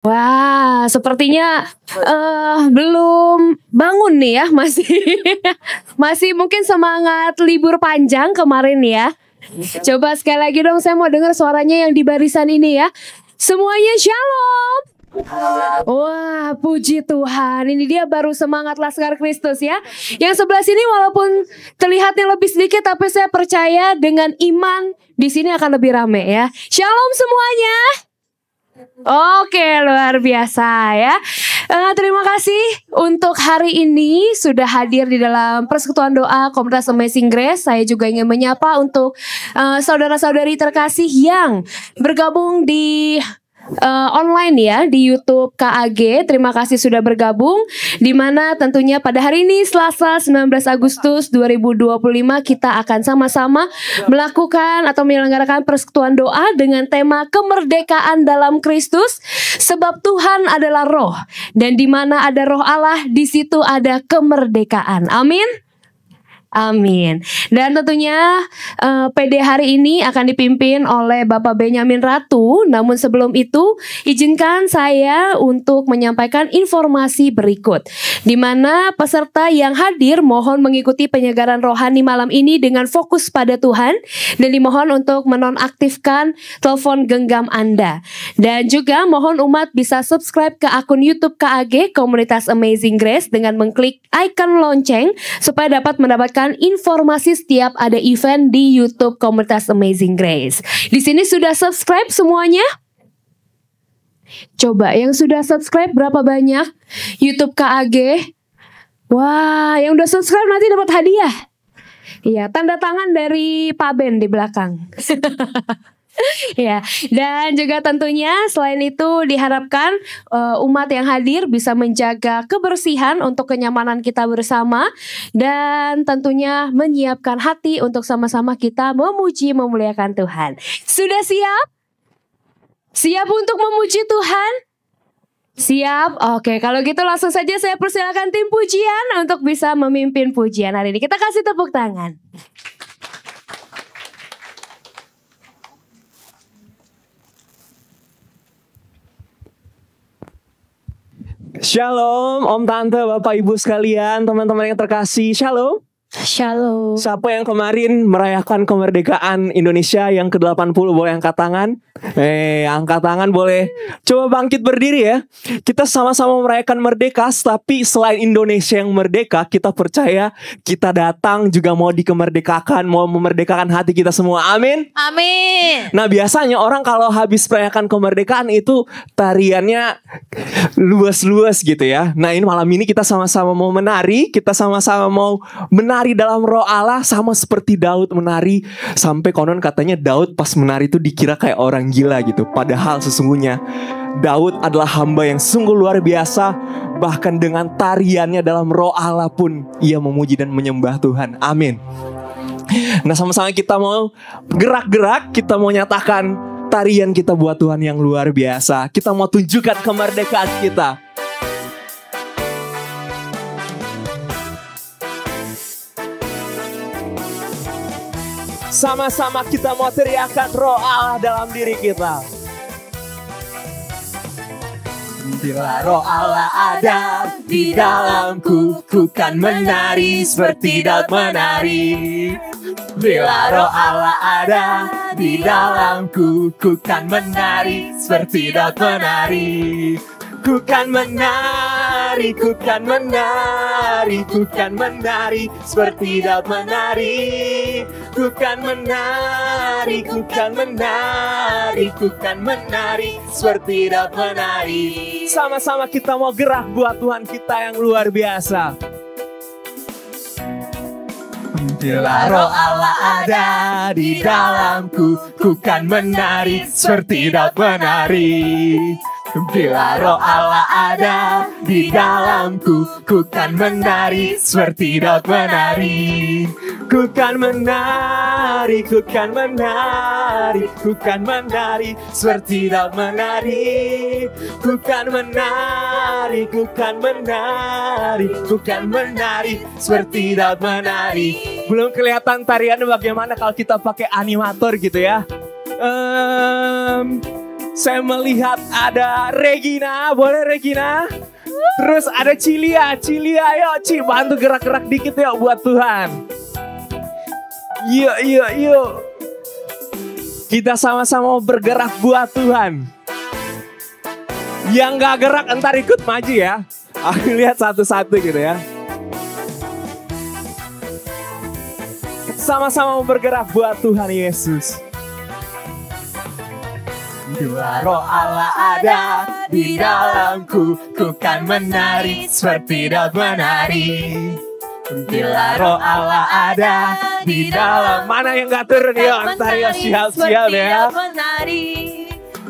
Wah, sepertinya belum bangun nih ya, masih mungkin semangat libur panjang kemarin ya. Coba sekali lagi dong, saya mau dengar suaranya yang di barisan ini ya. Semuanya shalom. Wah, puji Tuhan. Ini dia baru semangat Laskar Kristus ya. Yang sebelah sini walaupun terlihatnya lebih sedikit, tapi saya percaya dengan iman di sini akan lebih rame ya. Shalom semuanya. Oke, luar biasa ya. Terima kasih untuk hari ini sudah hadir di dalam persekutuan doa Komunitas Amazing Grace. Saya juga ingin menyapa untuk saudara-saudari terkasih yang bergabung di online ya di YouTube KAG. Terima kasih sudah bergabung, di mana tentunya pada hari ini Selasa 19 Agustus 2025 kita akan sama-sama melakukan atau menyelenggarakan persekutuan doa dengan tema kemerdekaan dalam Kristus, sebab Tuhan adalah roh dan di mana ada roh Allah di situ ada kemerdekaan. Amin. Amin. Dan tentunya PD hari ini akan dipimpin oleh Bapak Benyamin Ratu. Namun sebelum itu izinkan saya untuk menyampaikan informasi berikut, di mana peserta yang hadir mohon mengikuti penyegaran rohani malam ini dengan fokus pada Tuhan, dan dimohon untuk menonaktifkan telepon genggam Anda. Dan juga mohon umat bisa subscribe ke akun YouTube KAG Komunitas Amazing Grace dengan mengklik icon lonceng supaya dapat mendapatkan informasi setiap ada event di YouTube Komunitas Amazing Grace. Di sini sudah subscribe semuanya? Coba yang sudah subscribe berapa banyak YouTube KAG? Wah, yang udah subscribe nanti dapat hadiah. Iya, tanda tangan dari Pak Ben di belakang. Ya, dan juga tentunya selain itu diharapkan umat yang hadir bisa menjaga kebersihan untuk kenyamanan kita bersama, dan tentunya menyiapkan hati untuk sama-sama kita memuji memuliakan Tuhan. Sudah siap? Siap untuk memuji Tuhan? Siap? Oke, kalau gitu langsung saja saya persilakan tim pujian untuk bisa memimpin pujian hari ini. Kita kasih tepuk tangan. Shalom, Om Tante, Bapak Ibu sekalian, teman-teman yang terkasih, shalom. Shalom. Siapa yang kemarin merayakan kemerdekaan Indonesia yang ke-80 boleh angkat tangan? Angkat tangan boleh. Coba bangkit berdiri ya. Kita sama-sama merayakan merdeka, tapi selain Indonesia yang merdeka, kita percaya kita datang juga mau dikemerdekakan, mau memerdekakan hati kita semua. Amin. Amin. Nah, biasanya orang kalau habis merayakan kemerdekaan itu tariannya luas-luas gitu ya. Nah, ini malam ini kita sama-sama mau menari, kita sama-sama mau menari dalam roh Allah, sama seperti Daud menari. Sampai konon katanya Daud pas menari itu dikira kayak orang gila gitu. Padahal sesungguhnya Daud adalah hamba yang sungguh luar biasa. Bahkan dengan tariannya dalam roh Allah pun ia memuji dan menyembah Tuhan. Amin. Nah, sama-sama kita mau gerak-gerak, kita mau nyatakan tarian kita buat Tuhan yang luar biasa. Kita mau tunjukkan kemerdekaan kita. Sama-sama kita mau teriakan roh Allah dalam diri kita. Bila roh Allah ada di dalamku, ku kan menari seperti Daud menari. Bila roh Allah ada di dalamku, ku kan menari seperti Daud menari. Ku kan menari, ku kan menari, ku kan menari seperti Daud menari. Ku kan menari, ku kan menari, ku kan menari seperti Daud menari. Sama-sama kita mau gerak buat Tuhan kita yang luar biasa. Bila roh Allah ada di dalamku, ku kan menari seperti Daud menari. Bila roh Allah ada di dalamku, ku kan menari seperti Daud menari. Ku kan menari, ku kan menari, ku kan menari seperti Daud menari. Ku kan menari, ku kan menari, ku kan menari seperti Daud menari. Belum kelihatan tariannya bagaimana kalau kita pakai animator gitu ya. Saya melihat ada Regina, boleh Regina? Terus ada Cilia, ayo Ci, bantu gerak-gerak dikit ya buat Tuhan. Yuk. Kita sama-sama bergerak buat Tuhan. Yang gak gerak entar ikut maju ya. Aku lihat satu-satu gitu ya. Sama-sama bergerak buat Tuhan Yesus. Bila Roh Allah ada di dalamku, ku kan menari seperti Daud menari. Bila Roh Allah ada di dalam, mana yang gak turun ya? Ntar ya siap-siap ya.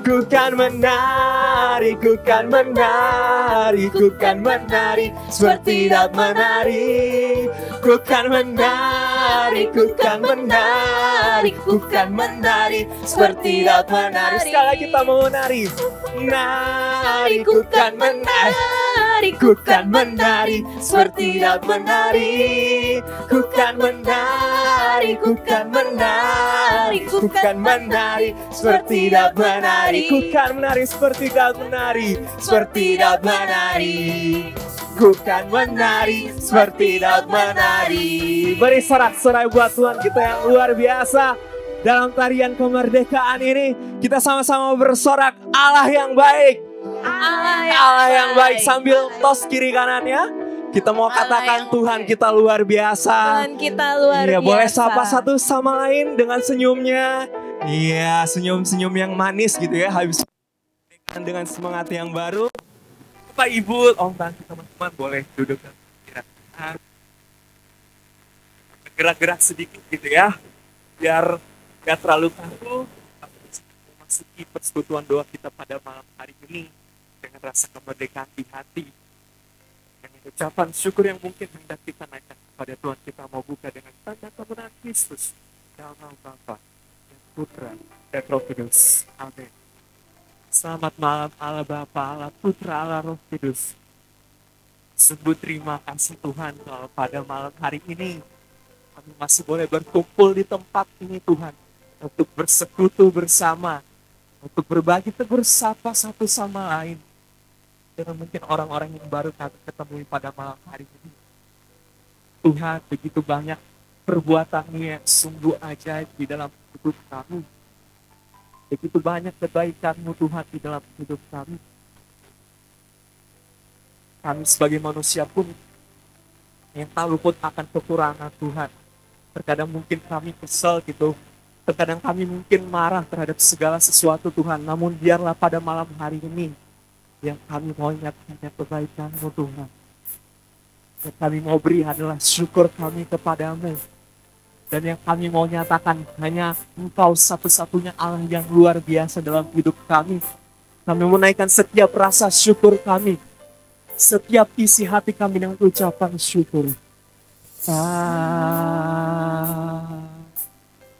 Ku kan menari, ku kan menari, ku kan menari seperti Daud menari. Ku kan menari, ku kan menari, ku kan menari seperti Daud menari. Sekali lagi kita mau menari. Menari, ku kan menari, ku kan menari seperti Daud menari. Ku kan menari, ku kan menari, ku kan menari seperti Daud menari. Ku kan menari seperti Daud menari, seperti Daud menari. Ku kan menari seperti Daud menari. Beri sorak-sorai buat Tuhan kita yang luar biasa. Dalam tarian kemerdekaan ini kita sama-sama bersorak Allah yang baik. Allah yang baik. Sambil tos kiri kanannya kita mau katakan Tuhan kita luar biasa. Tuhan kita luar biasa. Boleh sapa satu sama lain dengan senyumnya. Iya, senyum-senyum yang manis gitu ya. Habis dengan semangat yang baru. Bapak Ibu, Om Tante, teman-teman boleh duduk dan gerak-gerak sedikit gitu ya. Biar gak terlalu kaku. Memasuki persekutuan doa kita pada malam hari ini dengan rasa kemerdekaan di hati. Dengan ucapan syukur yang mungkin hendak kita naikkan kepada Tuhan, kita mau buka dengan tanda kebenaran Kristus dalam nama Bapa, Putra dan Roh Kudus. Amin. Selamat malam Allah Bapa, Allah Putra, Allah Roh Kudus. Sungguh terima kasih Tuhan kalau pada malam hari ini kami masih boleh berkumpul di tempat ini Tuhan. Untuk bersekutu bersama, untuk berbagi tegur sapa satu sama lain. Dengan mungkin orang-orang yang baru kami ketemui pada malam hari ini. Tuhan begitu banyak perbuatan-Mu yang sungguh ajaib di dalam hidup kami. Begitu banyak kebaikan-Mu Tuhan di dalam hidup kami. Kami sebagai manusia pun yang tak luput akan kekurangan Tuhan. Terkadang mungkin kami kesel gitu. Terkadang kami mungkin marah terhadap segala sesuatu Tuhan. Namun biarlah pada malam hari ini yang kami mau ingat hanya kebaikan-Mu Tuhan. Yang kami mau beri adalah syukur kami kepada-Mu. Dan yang kami mau nyatakan hanya Engkau satu-satunya Allah yang luar biasa dalam hidup kami. Kami menaikkan setiap rasa syukur kami. Setiap isi hati kami dengan ucapan syukur.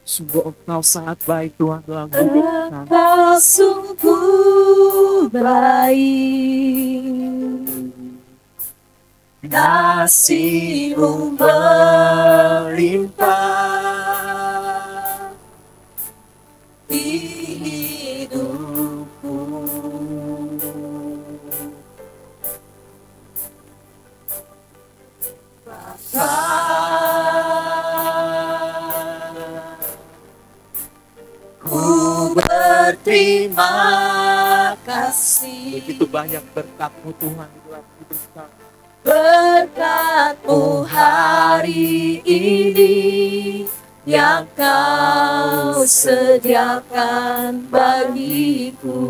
Sungguh Engkau sangat baik Tuhan dalam hidup kami. Engkau sungguh baik. Kasih-Mu melimpah di hidupku. Bapa, ku berterima kasih. Begitu banyak berkat-Mu Tuhan di dalam hidup kami. Berkat-Mu hari ini yang Kau sediakan bagiku.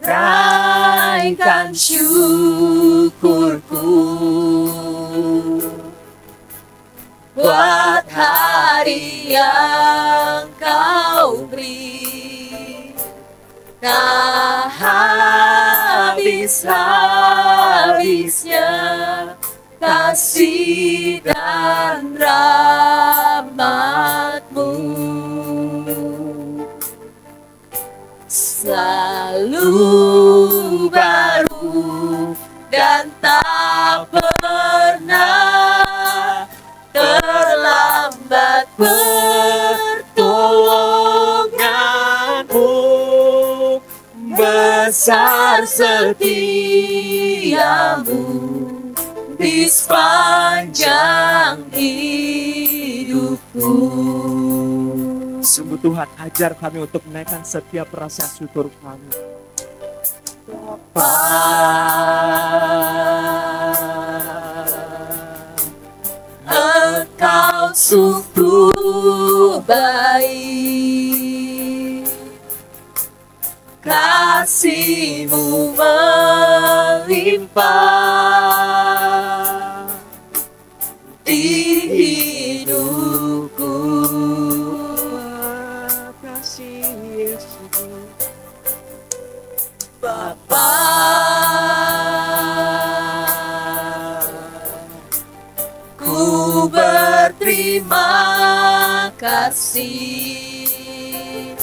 Raikan syukurku buat hari yang Kau beri. Tak habis-habisnya kasih dan rahmat-Mu. Selalu baru dan tak pernah terlambat bertobat. besar setiamu di sepanjang hidupku. Sungguh Tuhan, ajar kami untuk menaikkan setiap rasa syukur kami. Engkau sungguh baik, kasih-Mu melimpah di hidupku. Kasih Yesus Bapa, ku berterima kasih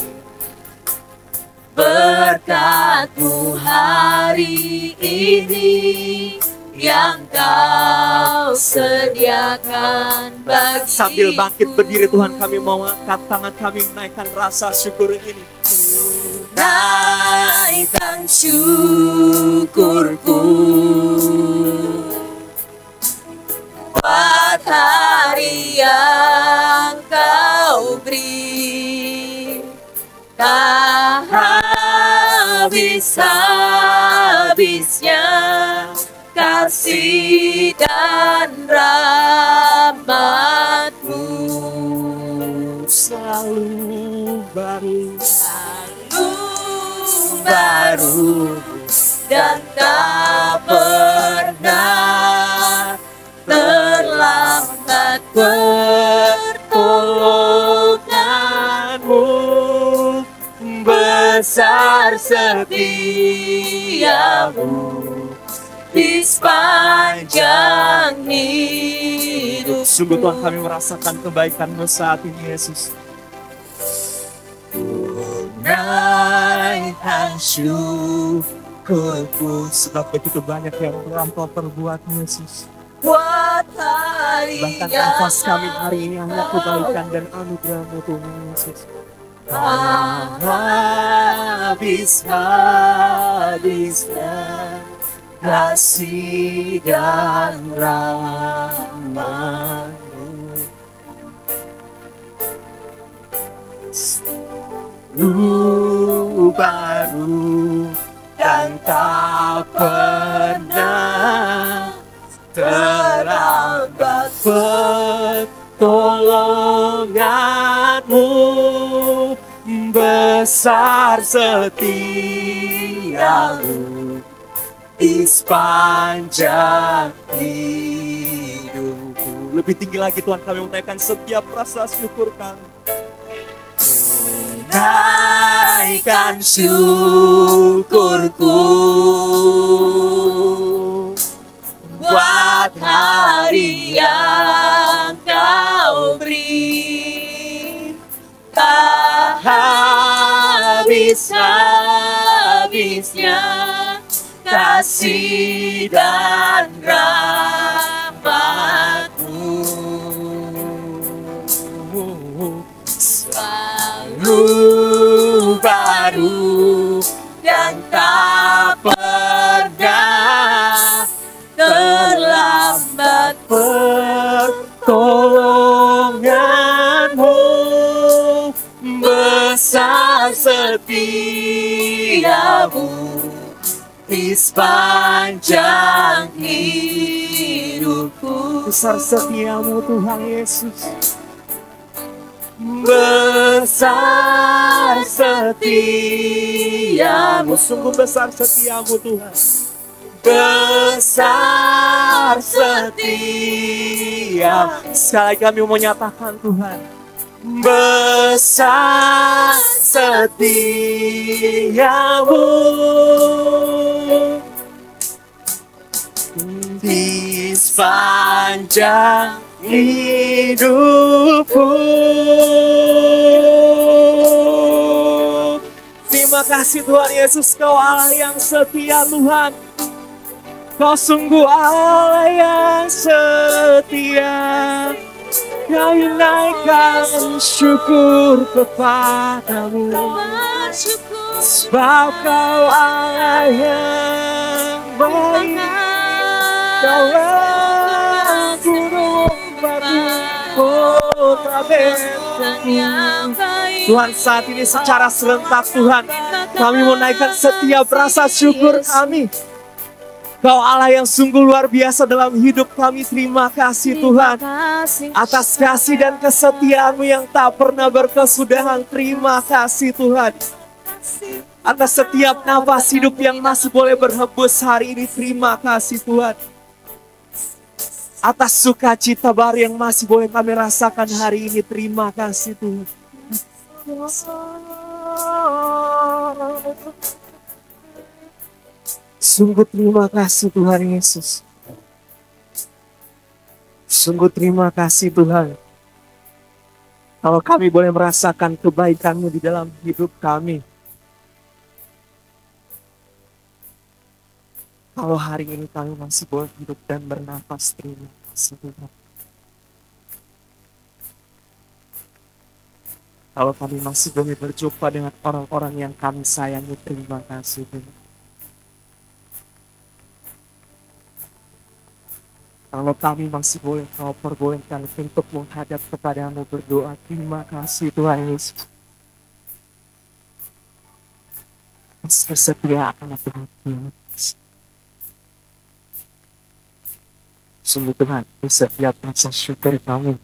berkat-Mu hari ini yang Kau sediakan bagiku. Sambil bangkit berdiri Tuhan, kami mau angkat tangan kami menaikkan rasa syukur ini. Naikkan syukurku buat hari yang Kau beri, tak habis-habisnya kasih dan rahmat-Mu selalu baru dan tak pernah terlambat. Pertolongan-Mu besar setiamu di sepanjang hidup. Sungguh Tuhan, kami merasakan kebaikan-Mu saat ini Yesus. Naikkan syukurku, sebab begitu banyak yang telah Kau perbuat Yesus. Buat hari bahkan nafas kami hari ini hanya kebaikan dan anugerah-Mu Tuhan Yesus. Habis-habisnya kasih dan rahmat-Mu baru dan tak pernah terlambat. Pertolongan-Mu besar setiamu di sepanjang hidupku. Lebih tinggi lagi Tuhan, kami menaikkan setiap rasa syukur kami. Naikkan syukurku buat hari yang Kau beri, tak habis-habisnya kasih dan rahmat-Mu selalu baru dan tak pernah terlambat. Pertolongan-Mu besar setiamu di sepanjang hidupku. Besar setiamu Tuhan Yesus, besar setiamu, sungguh besar setiamu Tuhan. Besar setia, sekali lagi kami mau nyatakan Tuhan, besar setiamu di sepanjang hidupku. Terima kasih Tuhan Yesus, Kau Allah yang setia Tuhan. Kau sungguh Allah yang setia. Kami naikkan syukur kepadamu. Sebab Kau Allah yang baik, Kaulah gunung batu kota Betlehem. Tuhan, saat ini secara serentak Tuhan, kami mau naikkan setiap rasa syukur kami. Kau Allah yang sungguh luar biasa dalam hidup kami. Terima kasih Tuhan atas kasih dan kesetiaan-Mu yang tak pernah berkesudahan. Terima kasih Tuhan atas setiap nafas hidup yang masih boleh berhembus hari ini. Terima kasih Tuhan atas sukacita baru yang masih boleh kami rasakan hari ini. Terima kasih Tuhan. Sungguh terima kasih Tuhan Yesus. Sungguh terima kasih Tuhan. Kalau kami boleh merasakan kebaikan-Mu di dalam hidup kami. Kalau hari ini kami masih boleh hidup dan bernafas, terima kasih Tuhan. Kalau kami masih boleh berjumpa dengan orang-orang yang kami sayangi, terima kasih Tuhan. Kalau kami masih boleh Kau perbolehkan untuk menghadap kepada-Mu berdoa, terima kasih Tuhan Yesus. Sesetia akan Tuhan. Sungguh Tuhan, setiap rasa syukur kami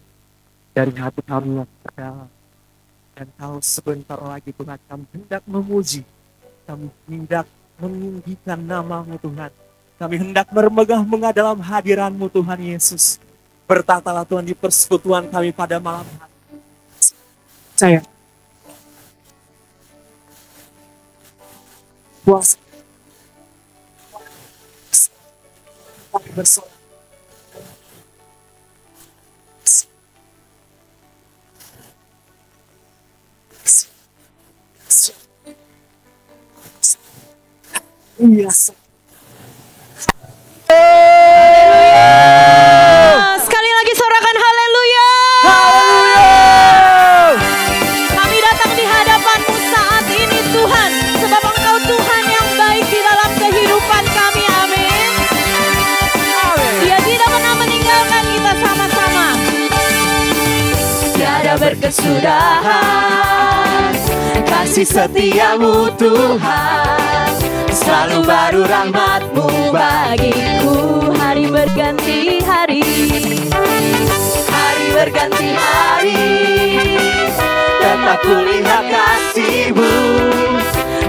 dari hati kami yang terdalam. Dan Kau sebentar lagi Tuhan, kami hendak memuji, kami hendak meninggikan nama-Mu Tuhan. Kami hendak bermegah-megah dalam hadiran-Mu Tuhan Yesus. Bertatalah Tuhan di persekutuan kami pada malam hari. Saya puas bersama. Yes. Sekali lagi sorakan haleluya. Kami datang di hadapan-Mu saat ini Tuhan, sebab Engkau Tuhan yang baik di dalam kehidupan kami. Amin. Dia tidak pernah meninggalkan kita sama-sama. Tiada berkesudahan kasih setia-Mu Tuhan, selalu baru rahmat-Mu bagiku. Hari berganti hari, hari berganti hari, tetap kulihat kasih-Mu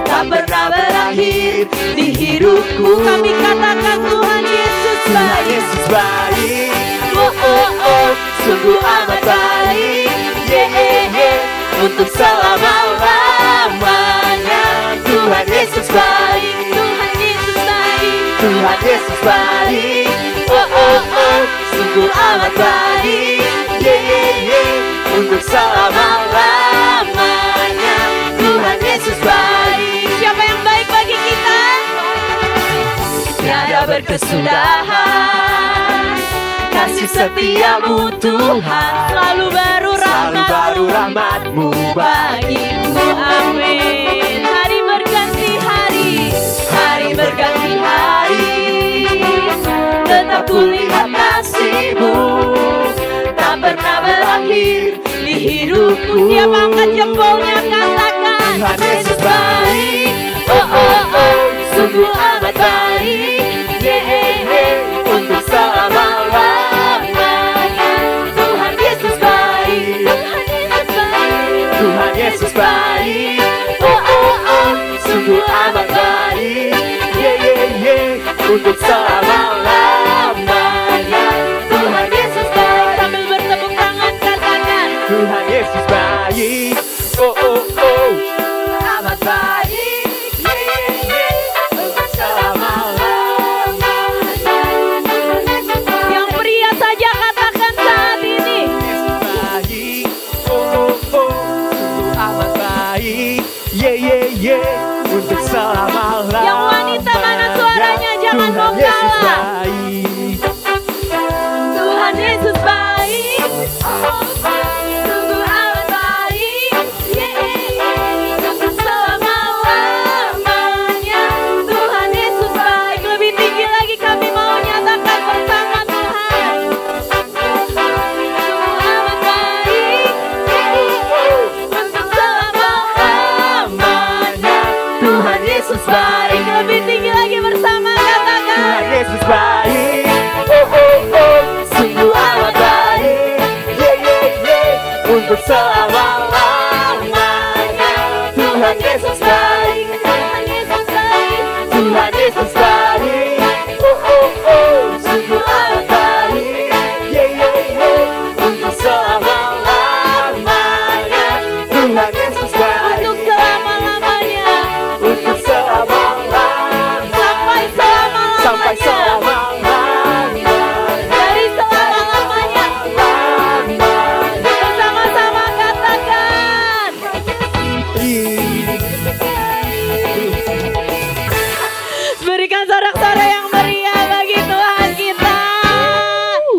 tak pernah berakhir di hidupku. Kami katakan Tuhan Yesus baik. Tuhan Yesus baik. Oh oh oh, sungguh amat baik. Untuk selama-lamanya. Tuhan Yesus baik. Tuhan Yesus baik. Tuhan Yesus baik. Oh oh oh, sungguh amat baik. Untuk selama-lamanya. Tuhan Yesus baik. Siapa yang baik bagi kita? Tiada berkesudahan kasih setia-Mu Tuhan, selalu baru rahmat-Mu bagiku. Amin. Hari berganti hari, hari berganti hari, tetap kulihat kasih-Mu tak pernah berakhir di hidupku. Dia angkat jempolnya, katakan Tuhan Yesus baik. Oh oh oh, sungguh amat baik. Untuk selama-lamanya. Tuhan Yesus baik. Tuhan Yesus baik. Oh oh oh, sungguh amat baik. Untuk selama-lamanya. Tuhan Yesus baik. Sambil bertepuk tangan katakan Tuhan Yesus baik. Oh oh oh, amat baik. Untuk selama-lamanya. Yang pria saja katakan saat ini. Yesus baik. Oh oh oh, sungguh amat baik. Untuk selama-lamanya. Yang wanita mana suaranya, jangan mau kalah. Tuhan Yesus baik. Sungguh amat baik. Untuk selama-lamanya. Yesus baik. Lebih tinggi lagi bersama, katakan. Tuhan Yesus baik. Oh oh oh, sungguh amat baik. Yeah yeah yeah, untuk selama-lamanya. Tuhan Yesus baik. Tuhan Yesus baik. Tuhan Yesus baik. Oh oh oh, sungguh amat baik. Yeah yeah yeah, untuk selama-lamanya. Tuhan Yesus baik. Untuk selama-lamanya. Untuk selama-lamanya. Sampai Sampai selama-lamanya. selama-lamanya. Dari selama-lamanya. Bersama-sama katakan. Berikan sorak-sorai yang meriah bagi Tuhan kita.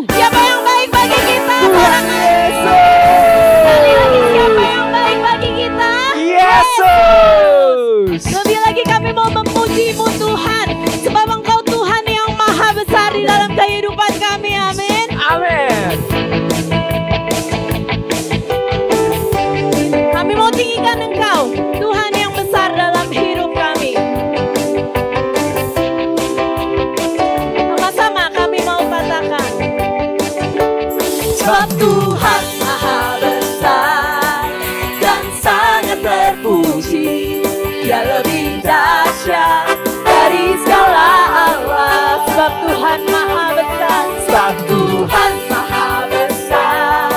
Siapa yang baik bagi kita? Tuhan Sekali lagi, Yesus. siapa yang baik bagi kita? Yesus. Lebih lagi kami mau memuji-Mu Tuhan, sebab Engkau Tuhan yang maha besar di dalam kehidupan kami. Amin. Amin. Kami mau tinggikan Engkau, Tuhan yang besar dalam hidup kami. Sama-sama kami mau katakan, Sebab Tuhan maha besar dan sangat terpuji. Dia lebih dahsyat dari segala Allah. sebab Tuhan maha besar. Sebab Tuhan maha besar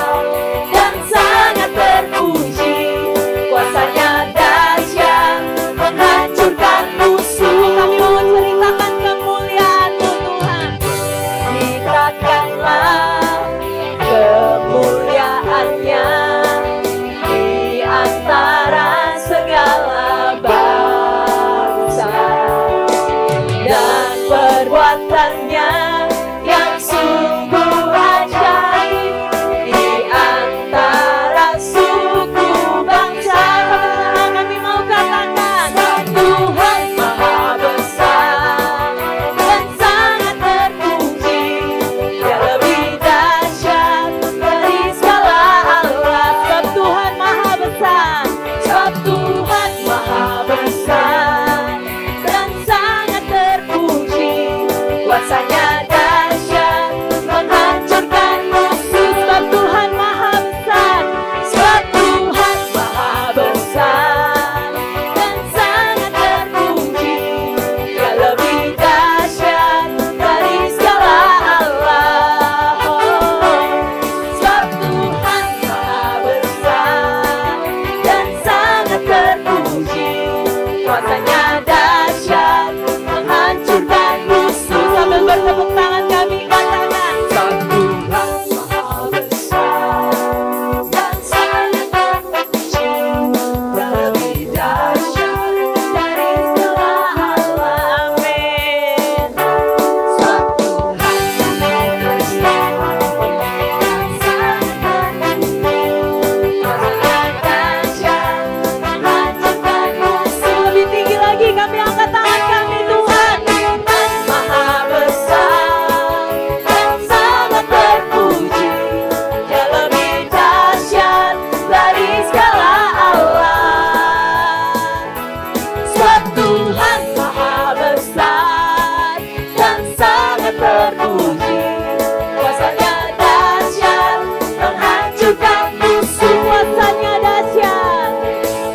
dan sangat terpuji. Kuasanya dahsyat menghancurkan musuh. Kami mau menceritakan kemuliaan-Mu Tuhan. Ceritakanlah kemuliaannya di antara segala bangsa, dan perbuatannya yang sungguh ajaib di antara suku bangsa. Kami mau katakan, Tuhan maha besar dan sangat terpuji. Dia lebih dahsyat dari segala Allah. sebab Tuhan maha besar. Sebab Tuhan maha besar dan sangat terpuji. Kuasanya dahsyat menghancurkan musuh. Sebab Tuhan maha besar. Sebab Tuhan maha besar dan sangat terpuji. Dia lebih dahsyat dari segala Allah. Sebab Tuhan maha besar dan sangat terpuji. Kuasanya dahsyat menghancurkan musuh. Sambil bertepuk tangan kami katakan, Sebab Tuhan maha besar dan sangat terpuji. Dia lebih dahsyat dari segala Allah. amin. Sebab Tuhan maha besar dan sangat terpuji. Kuasanya dahsyat menghancurkan musuh. Lebih tinggi lagi kami angkat tangan kami Tuhan. Tuhan maha besar dan sangat terpuji. Dia lebih dahsyat dari segala Allah. Sebab Tuhan maha besar dan sangat terpuji. Kuasanya dahsyat menghancurkan musuh. Kuasanya dahsyat.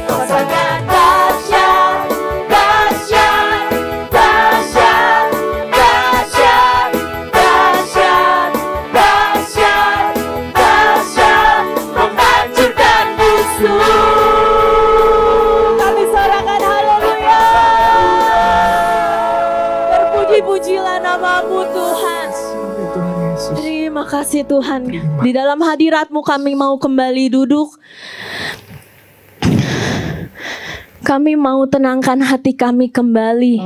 Kuasanya dahsyat, dahsyat, dahsyat, dahsyat, dahsyat, dahsyat, dahsyat, menghancurkan musuh. Kami sorakan haleluya. Terpuji-pujilah nama-Mu Tuhan. Tuhan Yesus. Terima kasih Tuhan. Di dalam hadirat-Mu kami mau kembali duduk. Kami mau tenangkan hati kami kembali.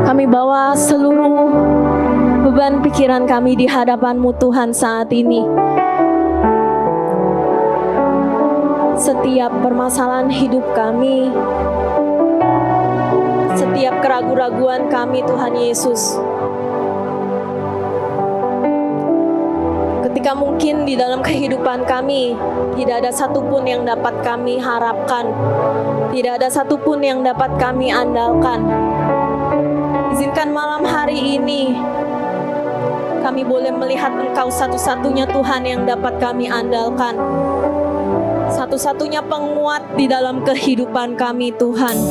Kami bawa seluruh beban pikiran kami di hadapan-Mu Tuhan saat ini. Setiap permasalahan hidup kami, setiap keraguan-raguan kami Tuhan Yesus. Ketika mungkin di dalam kehidupan kami tidak ada satupun yang dapat kami harapkan, tidak ada satupun yang dapat kami andalkan, izinkan malam hari ini kami boleh melihat Engkau satu-satunya Tuhan yang dapat kami andalkan, satu-satunya penguat di dalam kehidupan kami, Tuhan.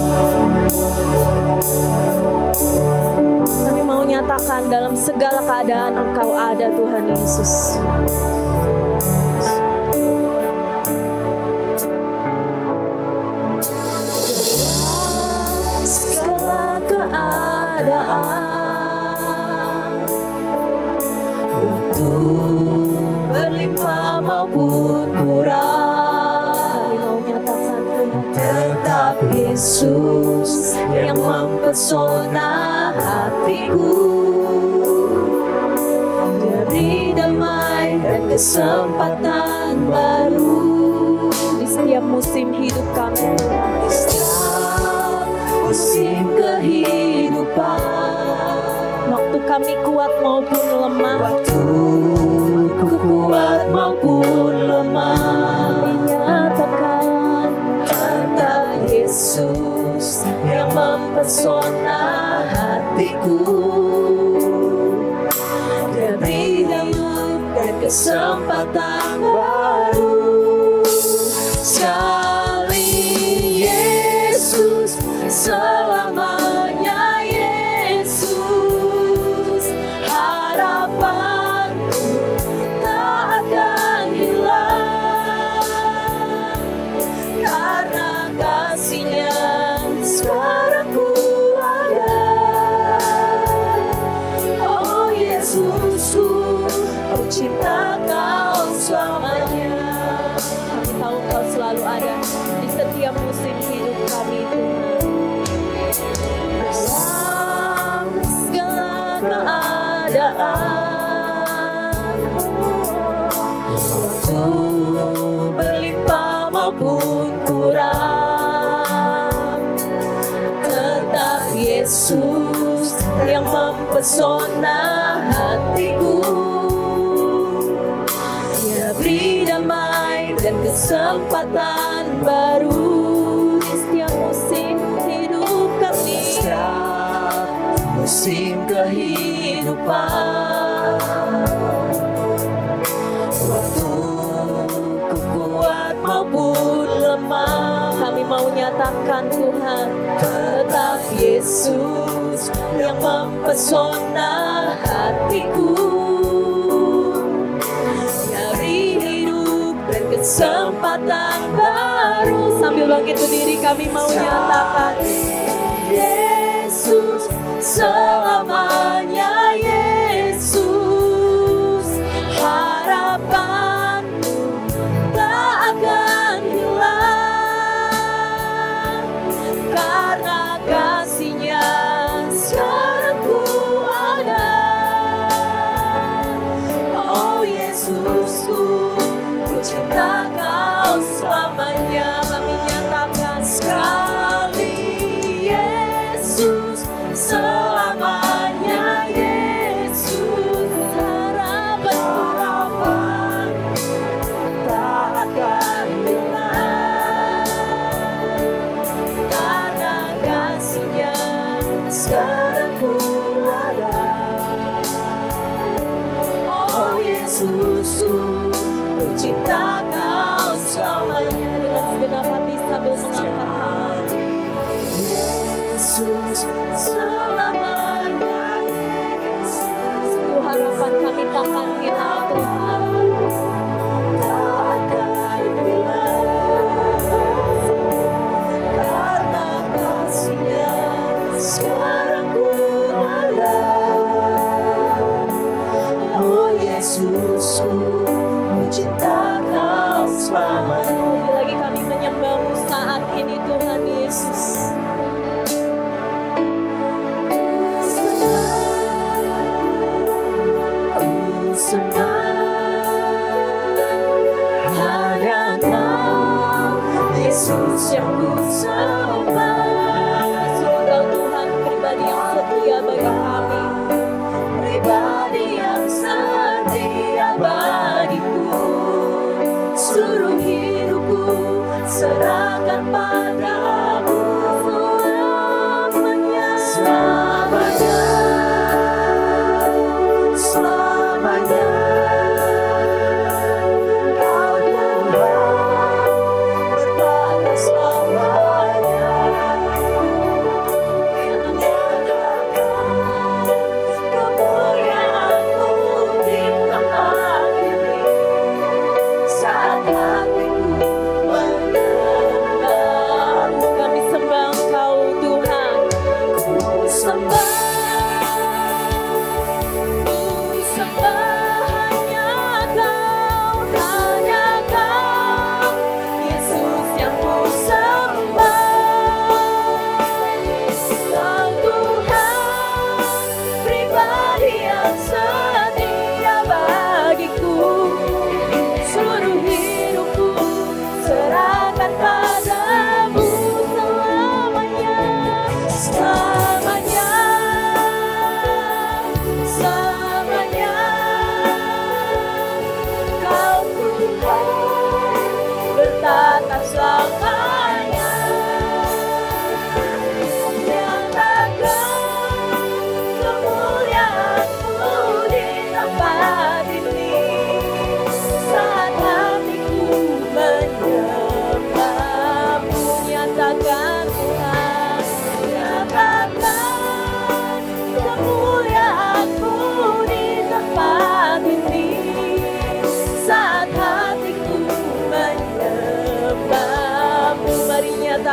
Kami mau nyatakan dalam segala keadaan Engkau ada, Tuhan Yesus. Segala keadaan, untuk berlimpah maupun kurang, kami mau nyatakan tetap Yesus yang mempesona hatiku. Diberi damai dan kesempatan baru di setiap musim hidup kami, di setiap musim kehidupan. Waktu kami kuat maupun lemah, waktu ku kuat maupun lemah, dinyatakan tetap Yesus yang mempesona hatiku. Dia beri damai dan kesempatan baru. Sekali Yesus, selamanya Yesus, harapanku tak akan hilang, karena kasih-Nya sekarang ku ada. Oh Yesusku, ku cinta Kau selamanya. Kami tahu Kau selalu ada di setiap musim hidup kami, Tuhan. Dalam segala keadaan, waktu berlimpah maupun kurang, tetap Yesus yang mempesona hatiku. Dia beri damai dan kesempatan baru di setiap musim hidup kami, setiap musim kehidupan. Waktu ku kuat maupun lemah, kami mau nyatakan Tuhan, tetap Yesus yang mempesona hatiku. Dari hidup dan kesempatan baru, sambil bangkit berdiri kami mau nyatakan, Yesus, selamanya Yesus, harapanku tak akan hilang, karena kasih-Nya sekarang ku ada. Oh Yesusku, ku cinta Kau selamanya. Kami nyatakan sekali Yesus, selamanya Yesus, harapan tak akan hilang, karena kasih-Nya sekarang ku ada. Oh Yesusku, ku cinta Kau selamanya. Dengan segenap hati sambil mengangkat tangan, Yesus, selamanya Yesus. Itu harapan kami takkan hilang, Tuhan. Tak akan hilang, karena kasih-Nya sekarang ku ada. Oh Yesusku, ku cinta Kau selamanya. Lagi kami menyembah-Mu saat ini, Tuhan Yesus. Hanya Kau, Yesus yang ku sembah. Engkau Tuhan pribadi yang setia bagi kami, pribadi yang setia bagi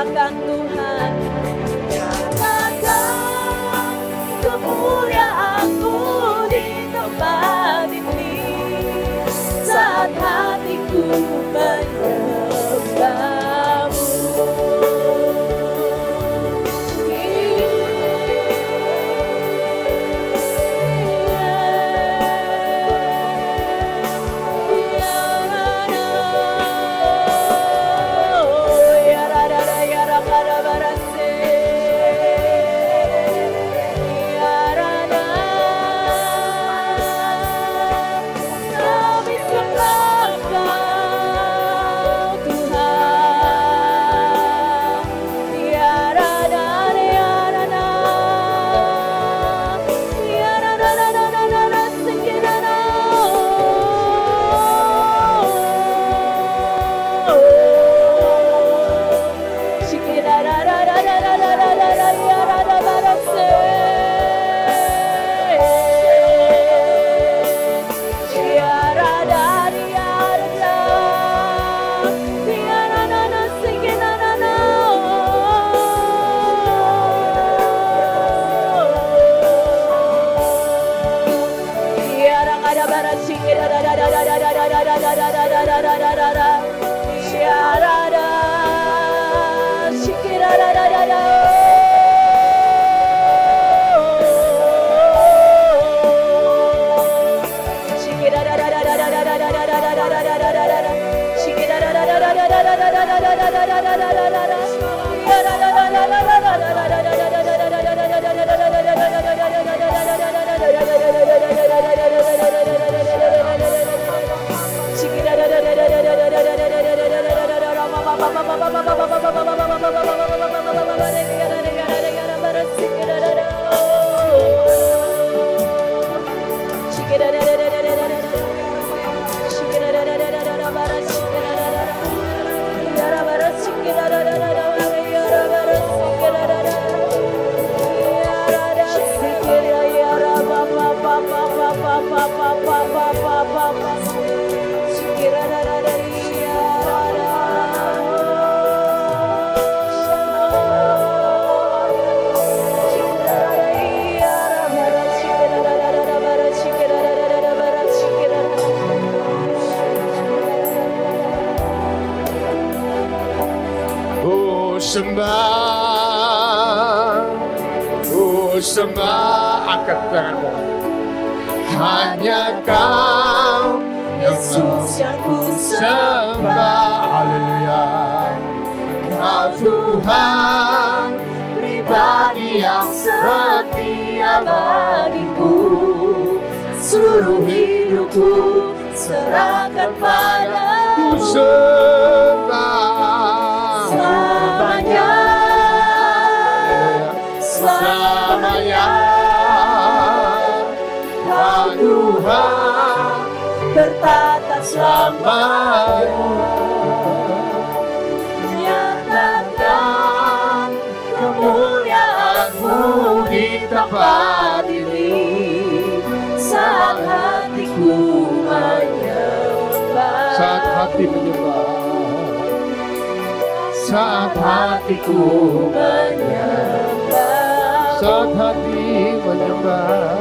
Nyatakan Tuhan, nyatakan kemuliaan-Mu di tempat ini saat hatiku menyembah-Mu. Sembah, angkat tanganmu. Hanya Kau Yesus yang ku sembah. Haleluya. Kau Tuhan pribadi yang setia bagiku. Seluruh hidupku serahkan padamu. Sembah selamanya. Selamanya Kau Tuhan bertata selamanya. Nyatakan kemuliaan-Mu di tempat ini saat hatiku menyembah. Saat hati menyembah. Saat hatiku menyembah. Saat hati menyembah,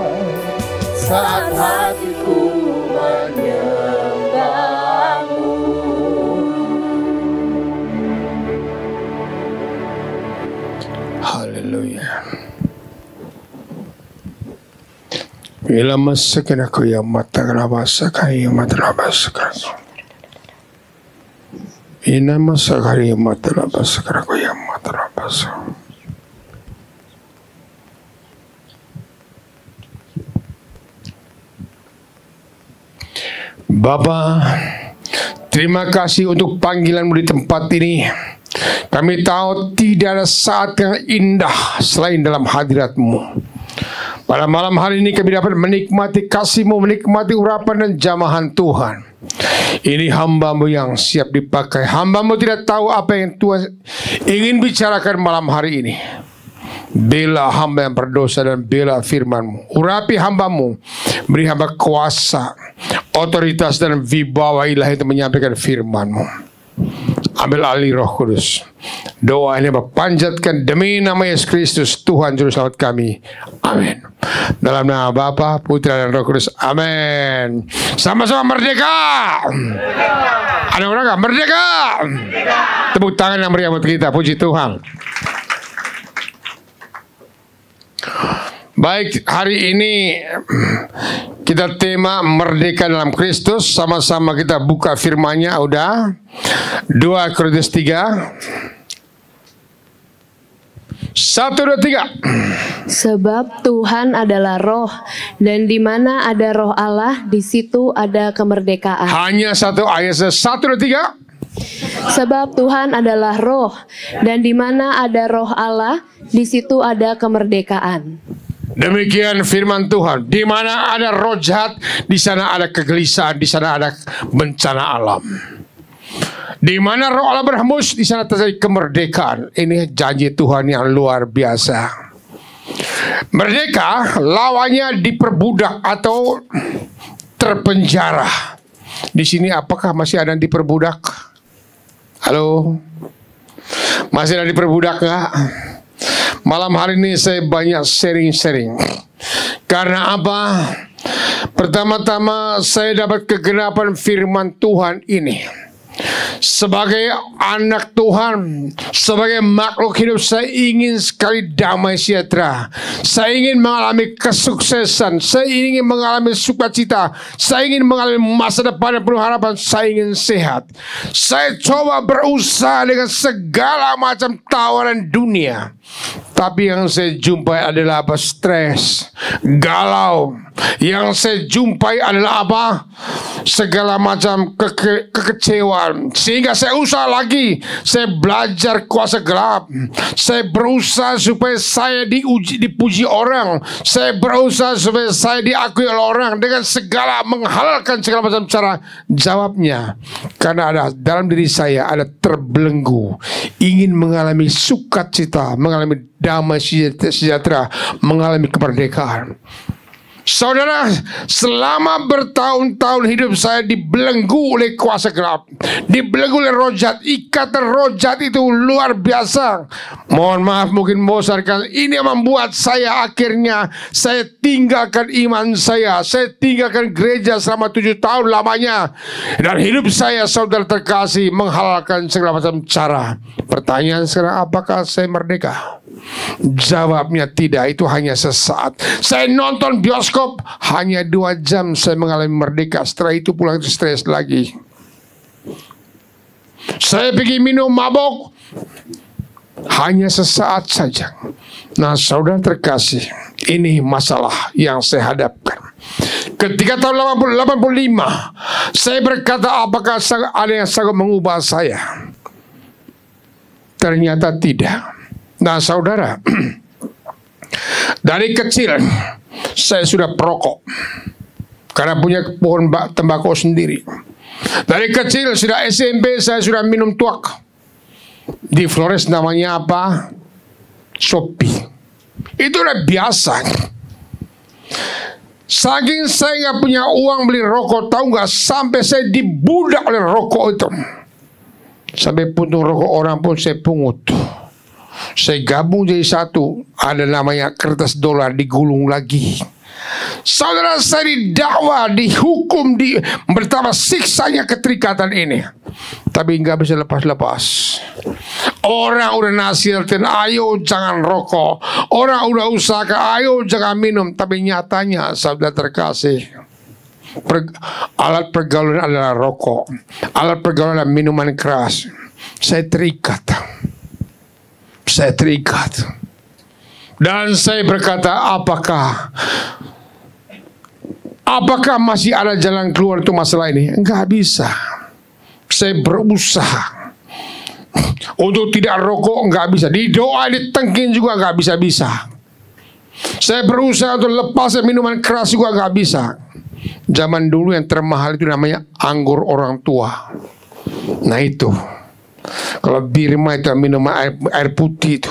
saat hatiku menyembah-Mu. Haleluya. Bila masakan aku yang mata kerabasakan yang mata kerabasakan. Ina masakan yang mata kerabasakan aku yang mata kerabasakan. Bapa, terima kasih untuk panggilan-Mu di tempat ini. Kami tahu tidak ada saat yang indah selain dalam hadirat-Mu. Pada malam hari ini kami dapat menikmati kasih-Mu, menikmati urapan dan jamahan Tuhan. Ini hamba-Mu yang siap dipakai. Hamba-Mu tidak tahu apa yang Tuhan ingin bicarakan malam hari ini. Bela hamba yang berdosa dan bela firman-Mu. Urapi hamba-Mu, beri hamba kuasa, otoritas dan wibawa ilahi untuk menyampaikan firman-Mu. Ambil alih Roh Kudus. Doa ini berpanjatkan demi nama Yesus Kristus, Tuhan Juru Selamat kami. Amin. Dalam nama Bapa, Putra dan Roh Kudus. Amin. Sama-sama merdeka. Ada orang nggak merdeka? Tepuk tangan yang meriah buat kita. Puji Tuhan. Baik, hari ini kita tema merdeka dalam Kristus. Sama-sama kita buka firman-Nya. Udah 2 Korintus 3 1, 2, 3. Sebab Tuhan adalah roh, dan di mana ada roh Allah, di situ ada kemerdekaan. Hanya satu ayat, 1, 2, 3. Sebab Tuhan adalah roh, dan di mana ada roh Allah, di situ ada kemerdekaan. Demikian firman Tuhan. Di mana ada roh jahat, di sana ada kegelisahan, di sana ada bencana alam. Di mana roh Allah berhembus, di sana terjadi kemerdekaan. Ini janji Tuhan yang luar biasa. Merdeka lawannya diperbudak atau terpenjara. Di sini apakah masih ada yang diperbudak? Halo? Masih ada yang diperbudak nggak? Malam hari ini saya banyak sharing-sharing. Karena apa? Pertama-tama saya dapat kegenapan firman Tuhan ini. Sebagai anak Tuhan, sebagai makhluk hidup, saya ingin sekali damai sejahtera. Saya ingin mengalami kesuksesan. Saya ingin mengalami sukacita. Saya ingin mengalami masa depan yang penuh harapan. Saya ingin sehat. Saya coba berusaha dengan segala macam tawaran dunia. Tapi yang saya jumpai adalah apa? Stres, galau. Yang saya jumpai adalah apa? Segala macam kekecewaan. Sehingga saya usaha lagi. Saya belajar kuasa gelap. Saya berusaha supaya saya dipuji orang. Saya berusaha supaya saya diakui oleh orang. Dengan segala menghalalkan segala macam cara. Jawabnya, karena ada dalam diri saya ada terbelenggu, ingin mengalami sukacita, mengalami damai sejahtera, mengalami kemerdekaan. Saudara, selama bertahun-tahun hidup saya dibelenggu oleh kuasa gelap, dibelenggu oleh roh jahat. Ikatan roh jahat itu luar biasa. Mohon maaf mungkin membesarkan. Ini yang membuat saya akhirnya saya tinggalkan iman saya. Saya tinggalkan gereja selama 7 tahun lamanya. Dan hidup saya, saudara terkasih, menghalalkan segala macam cara. Pertanyaan sekarang, apakah saya merdeka? Jawabnya tidak, itu hanya sesaat. Saya nonton bioskop hanya 2 jam, saya mengalami merdeka. Setelah itu pulang stres lagi. Saya pergi minum mabok hanya sesaat saja. Nah, saudara terkasih, ini masalah yang saya hadapkan. Ketika tahun 85, saya berkata, apakah ada yang sanggup mengubah saya? Ternyata tidak. Nah, saudara, dari kecil saya sudah perokok karena punya pohon tembakau sendiri. Dari kecil sudah SMP saya sudah minum tuak. Di Flores namanya apa? Shopee. Itu udah biasa. Saking saya nggak punya uang beli rokok, tahu nggak? Sampai saya dibudak oleh rokok itu. Sampai puntung rokok orang pun saya pungut. Saya gabung jadi satu. Ada namanya kertas dolar, digulung lagi. Saudara, saya didakwa, dihukum, betapa siksanya keterikatan ini. Tapi nggak bisa lepas-lepas. Orang udah nasihatin, ayo jangan rokok. Orang udah usahakan, ayo jangan minum. Tapi nyatanya, saudara terkasih, alat pergaulan adalah rokok. Alat pergaulan adalah minuman keras. Saya terikat. Dan saya berkata, apakah masih ada jalan keluar untuk masalah ini? Enggak bisa. Saya berusaha untuk tidak rokok, enggak bisa. Di doa, ditengking juga enggak bisa-bisa. Saya berusaha untuk lepas minuman keras juga enggak bisa. Zaman dulu yang termahal itu namanya anggur orang tua. Nah itu, kalau Birma itu minuman air putih itu.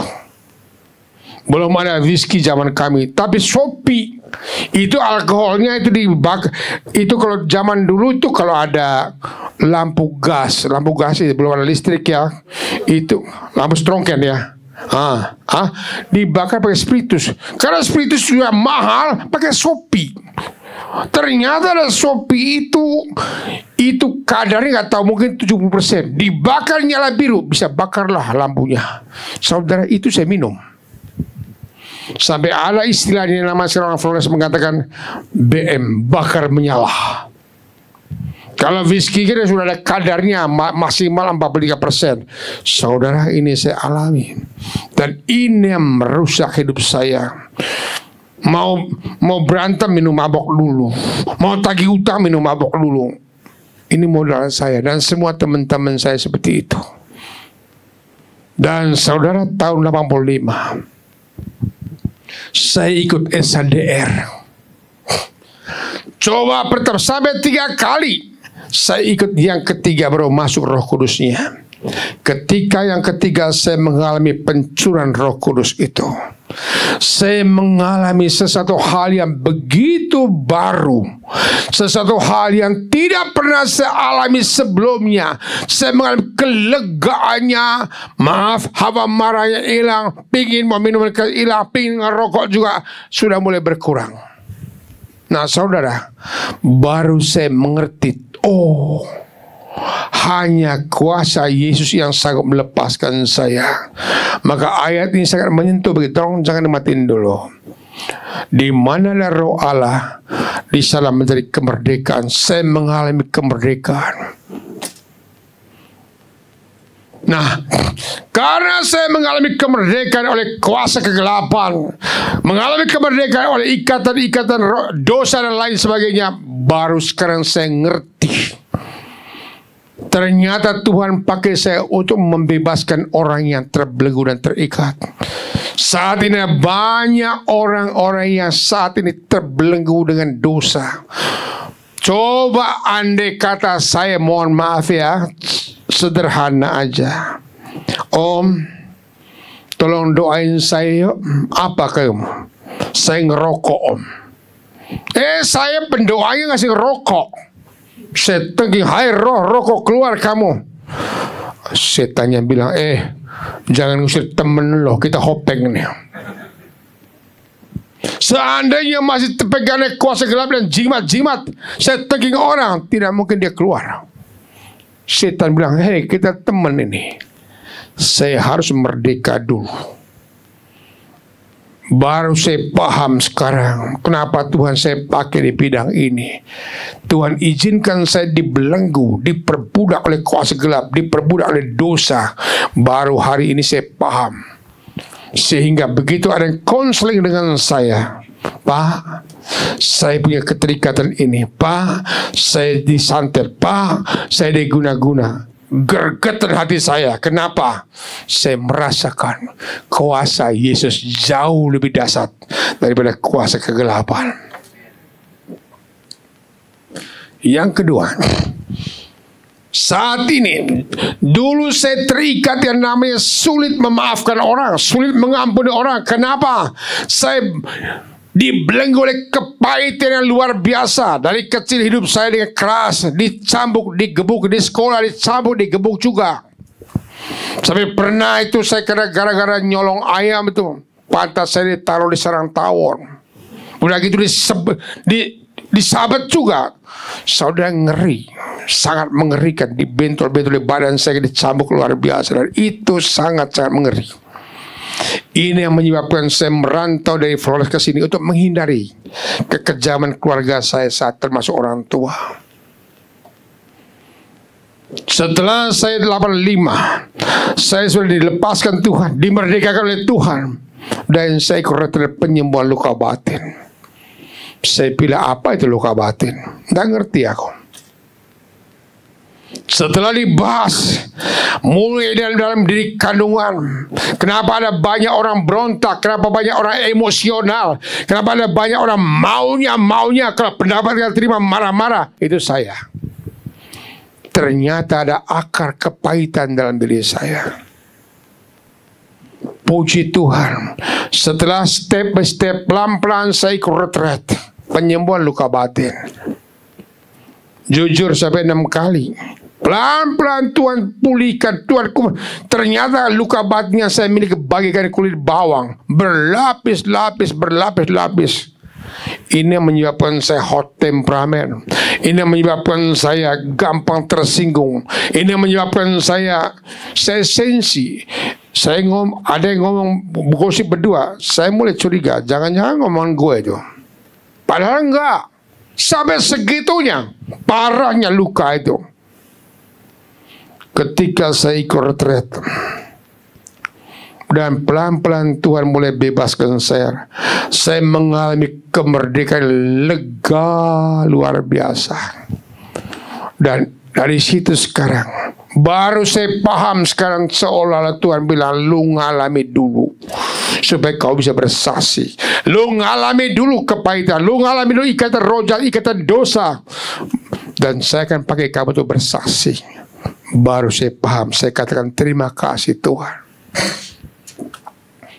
Belum ada whisky zaman kami, tapi Sopi itu alkoholnya itu dibakar. Itu kalau zaman dulu itu kalau ada lampu gas itu belum ada listrik ya, itu lampu strongken ya. Dibakar pakai spiritus. Karena spiritus juga mahal, pakai Sopi. Ternyata ada Sopi itu kadarnya nggak tahu, mungkin 70%. Dibakar nyala biru, bisa bakarlah lampunya. Saudara, itu saya minum. Sampai ada istilahnya, nama seorang Flores mengatakan BM, bakar menyala. Kalau whisky kita sudah ada kadarnya maksimal 43%. Saudara, ini saya alami. Dan ini yang merusak hidup saya. Mau berantem minum mabok dulu. Mau tagih utang minum mabok dulu. Ini modal saya dan semua teman-teman saya seperti itu. Dan saudara, tahun 85 saya ikut SADR. Coba pertama sampai 3 kali. Saya ikut, yang ketiga baru masuk Roh Kudusnya. Ketika yang ketiga saya mengalami pencurahan Roh Kudus itu. Saya mengalami sesuatu hal yang begitu baru, sesuatu hal yang tidak pernah saya alami sebelumnya. Saya mengalami kelegaannya. Maaf, hawa marahnya hilang, pingin mau minum hilang, pingin ngerokok juga sudah mulai berkurang. Nah saudara, baru saya mengerti, oh, hanya kuasa Yesus yang sanggup melepaskan saya. Maka ayat ini sangat menyentuh begitu. Tolong jangan dimatiin dulu. Di manalah Roh Allah, di sana menjadi kemerdekaan. Saya mengalami kemerdekaan. Nah, karena saya mengalami kemerdekaan oleh kuasa kegelapan, mengalami kemerdekaan oleh ikatan-ikatan dosa dan lain sebagainya, baru sekarang saya ngerti. Ternyata Tuhan pakai saya untuk membebaskan orang yang terbelenggu dan terikat. Saat ini banyak orang-orang yang saat ini terbelenggu dengan dosa. Coba andai kata saya, mohon maaf ya, sederhana aja. Om, tolong doain saya yuk. Apa kamu? Saya ngerokok om. Saya pendoanya ngasih rokok. Saya tengking, hai roh, rokok keluar kamu. Setannya bilang, jangan ngusir temen lo, kita hopeng nih. Seandainya masih terpegang kuasa gelap dan jimat-jimat, saya tengking orang, tidak mungkin dia keluar. Setan bilang, hei kita temen ini. Saya harus merdeka dulu. Baru saya paham sekarang kenapa Tuhan saya pakai di bidang ini. Tuhan izinkan saya dibelenggu, diperbudak oleh kuasa gelap, diperbudak oleh dosa. Baru hari ini saya paham. Sehingga begitu ada yang konseling dengan saya, Pak, saya punya keterikatan ini, Pak, saya disantet, Pak, saya diguna-guna. Gergetan hati saya. Kenapa? Saya merasakan kuasa Yesus jauh lebih dahsyat daripada kuasa kegelapan. Yang kedua, saat ini, dulu saya terikat yang namanya sulit memaafkan orang, sulit mengampuni orang. Kenapa? Saya dibelenggu oleh kepahitan yang luar biasa. Dari kecil hidup saya dengan keras, dicambuk, digebuk, di sekolah dicambuk, digebuk juga. Sampai pernah itu saya kena gara-gara nyolong ayam itu, pantat saya ditaruh di sarang tawon. Udah gitu disabet juga. Saudara, ngeri, sangat mengerikan. Dibentol-bentol di badan saya, dicambuk luar biasa. Dan itu sangat-sangat mengeri. Ini yang menyebabkan saya merantau dari Flores ke sini untuk menghindari kekejaman keluarga saya saat termasuk orang tua. Setelah saya 85, saya sudah dilepaskan Tuhan, dimerdekakan oleh Tuhan, dan saya ikut penyembuhan luka batin. Saya pilih apa itu luka batin? Nggak ngerti aku. Setelah dibahas mulai dalam diri kandungan, kenapa ada banyak orang berontak, kenapa banyak orang emosional, kenapa ada banyak orang maunya kalau pendapat yang terima marah-marah, itu saya. Ternyata ada akar kepahitan dalam diri saya. Puji Tuhan, Setelah step by step, pelan-pelan saya ikut retret penyembuhan luka batin. Jujur sampai 6 kali. Pelan-pelan Tuhan pulihkan, Tuhan ternyata luka batin yang saya miliki bagaikan kulit bawang, berlapis-lapis, berlapis-lapis. Ini yang menyebabkan saya hot temperamen. Ini yang menyebabkan saya gampang tersinggung. Ini yang menyebabkan saya sensi. Ada yang ngomong gosip berdua. Saya mulai curiga, jangan-jangan ngomong gue itu. Padahal enggak. Sampai segitunya parahnya luka itu. Ketika saya ikut retret dan pelan-pelan Tuhan mulai bebaskan saya mengalami kemerdekaan lega luar biasa. Dan dari situ sekarang baru saya paham sekarang, seolah-olah Tuhan bilang, lu ngalami dulu supaya kau bisa bersaksi. Lu ngalami dulu kepahitan, lu ngalami dulu ikatan rojal, ikatan dosa, dan saya akan pakai kamu untuk bersaksi. Baru saya paham, saya katakan terima kasih Tuhan.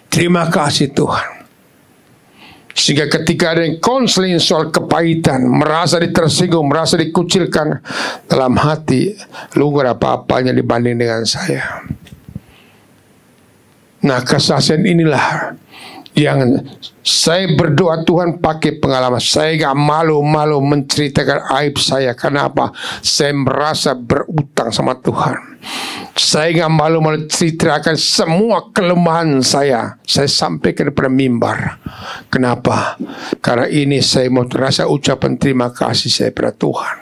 Terima kasih Tuhan. Sehingga ketika ada yang konseling soal kepahitan, merasa tersinggung, merasa dikucilkan dalam hati, lu gak ada apa-apanya dibanding dengan saya. Nah, kesaksian inilah yang saya berdoa Tuhan pakai pengalaman. Saya gak malu-malu menceritakan aib saya. Kenapa? Saya merasa berutang sama Tuhan. Saya gak malu-malu ceritakan semua kelemahan saya. Saya sampaikan kepada mimbar. Kenapa? Karena ini saya mau terasa ucapan terima kasih saya pada Tuhan.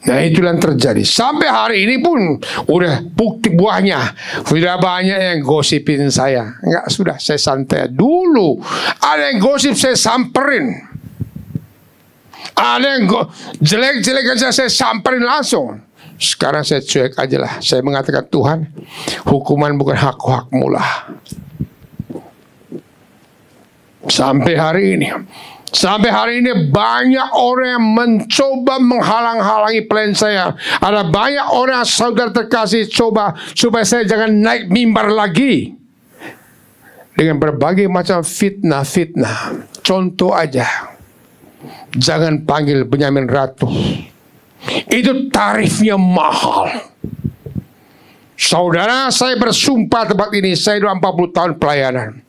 Nah, itulah yang terjadi. Sampai hari ini pun udah bukti buahnya. Sudah banyak yang gosipin saya. Enggak, sudah saya santai. Dulu ada yang gosip saya samperin. Ada yang jelek-jelek aja saya samperin langsung. Sekarang saya cuek aja lah. Saya mengatakan, Tuhan, hukuman bukan hak-hakmu lah. Sampai hari ini banyak orang yang mencoba menghalang-halangi plan saya. Ada banyak orang saudara terkasih coba supaya saya jangan naik mimbar lagi. Dengan berbagai macam fitnah. Contoh aja. Jangan panggil Benyamin Ratu. Itu tarifnya mahal. Saudara, saya bersumpah tempat ini, saya sudah 40 tahun pelayanan.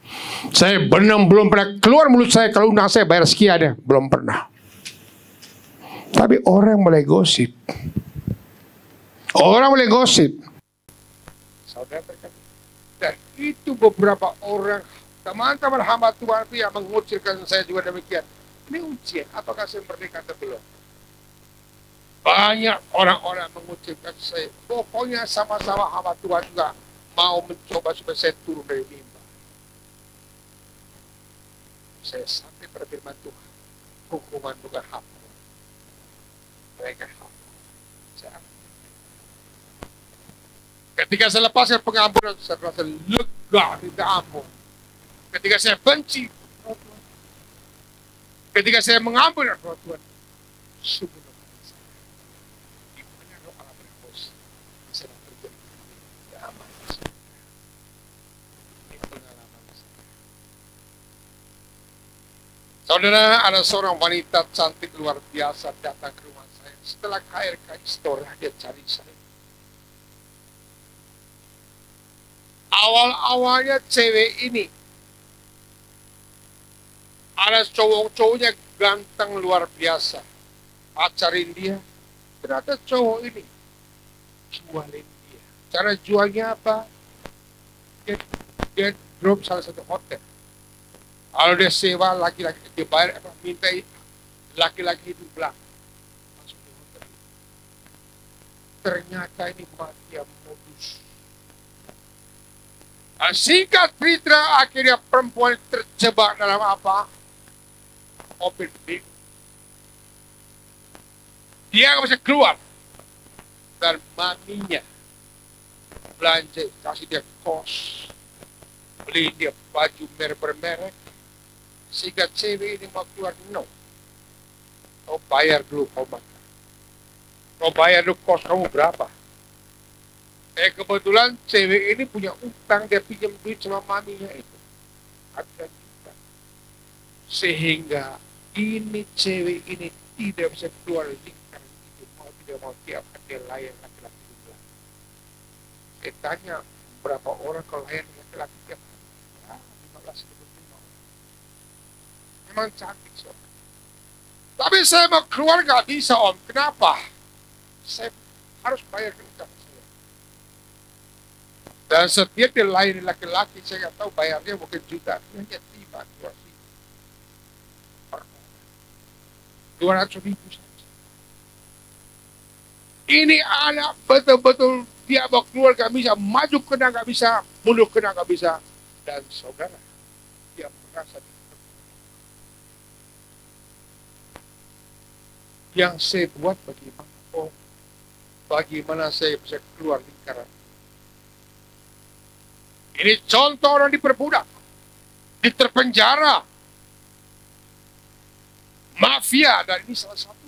Saya belum pernah keluar mulut saya kalau undang saya bayar sekian ya, belum pernah. Tapi orang mulai gosip. Saudara berkata, dan itu beberapa orang teman-teman hamba Tuhan itu yang mengucilkan saya juga demikian. Ini ujian, apakah saya merdeka atau belum? Banyak orang-orang mengucilkan saya. Pokoknya sama-sama hamba Tuhan juga mau mencoba supaya saya turun dari mimbar. Saya sampai pada firman Tuhan, hukuman bukan hakmu, mereka hak. Ketika saya lepaskan pengampunan, saya rasa lega minta ampun. Ketika saya benci, ketika saya mengampuni Tuhan, sungguh gimana roh Allah berhembus sedang terjadi damai. Ini pengalaman saya. Saudara, ada seorang wanita cantik luar biasa datang ke rumah saya. Setelah KRK Store, dia cari saya. Awal-awalnya cewek ini ada cowok-cowoknya ganteng luar biasa, pacarin dia. Ternyata cowok ini jualin dia. Cara jualnya apa? Dia drop salah satu hotel. Kalau dia sewa laki-laki, dia bayar minta laki-laki itu belakang masuk di hotel. Ternyata ini mafia modus. Singkat cerita, akhirnya perempuan terjebak dalam apa? Open bill. Dia nggak bisa keluar. Dan maminya belanja, kasih dia kos, beli dia baju bermerek, sehingga cewek ini mau keluar, no. Kau bayar dulu, kau makan. Kau bayar dulu kos kamu berapa? Kebetulan cewek ini punya utang, dia pinjam duit sama maminya itu. Ada juga. Sehingga ini cewek ini tidak bisa keluar dari lingkaran itu. Mau tidak mau tiap dia layan laki-laki itu. Saya tanya berapa orang kalau layan laki-laki tiap hari? 15-25 orang. Memang cantik sih. Tapi saya mau keluar gak bisa Om. Kenapa? Saya harus bayar ke utang saya. Dan setiap dia lain laki-laki, saya nggak tahu bayarnya mungkin juta. Hanya 200.000 saja. Ini anak betul-betul dia mau keluar gak bisa, maju kena gak bisa, mundur kena gak bisa. Dan saudara, dia merasa yang saya buat bagaimana? Oh, bagaimana saya bisa keluar lingkaran? Ini contoh orang diperbudak, diterpenjara, mafia, dan ini salah satu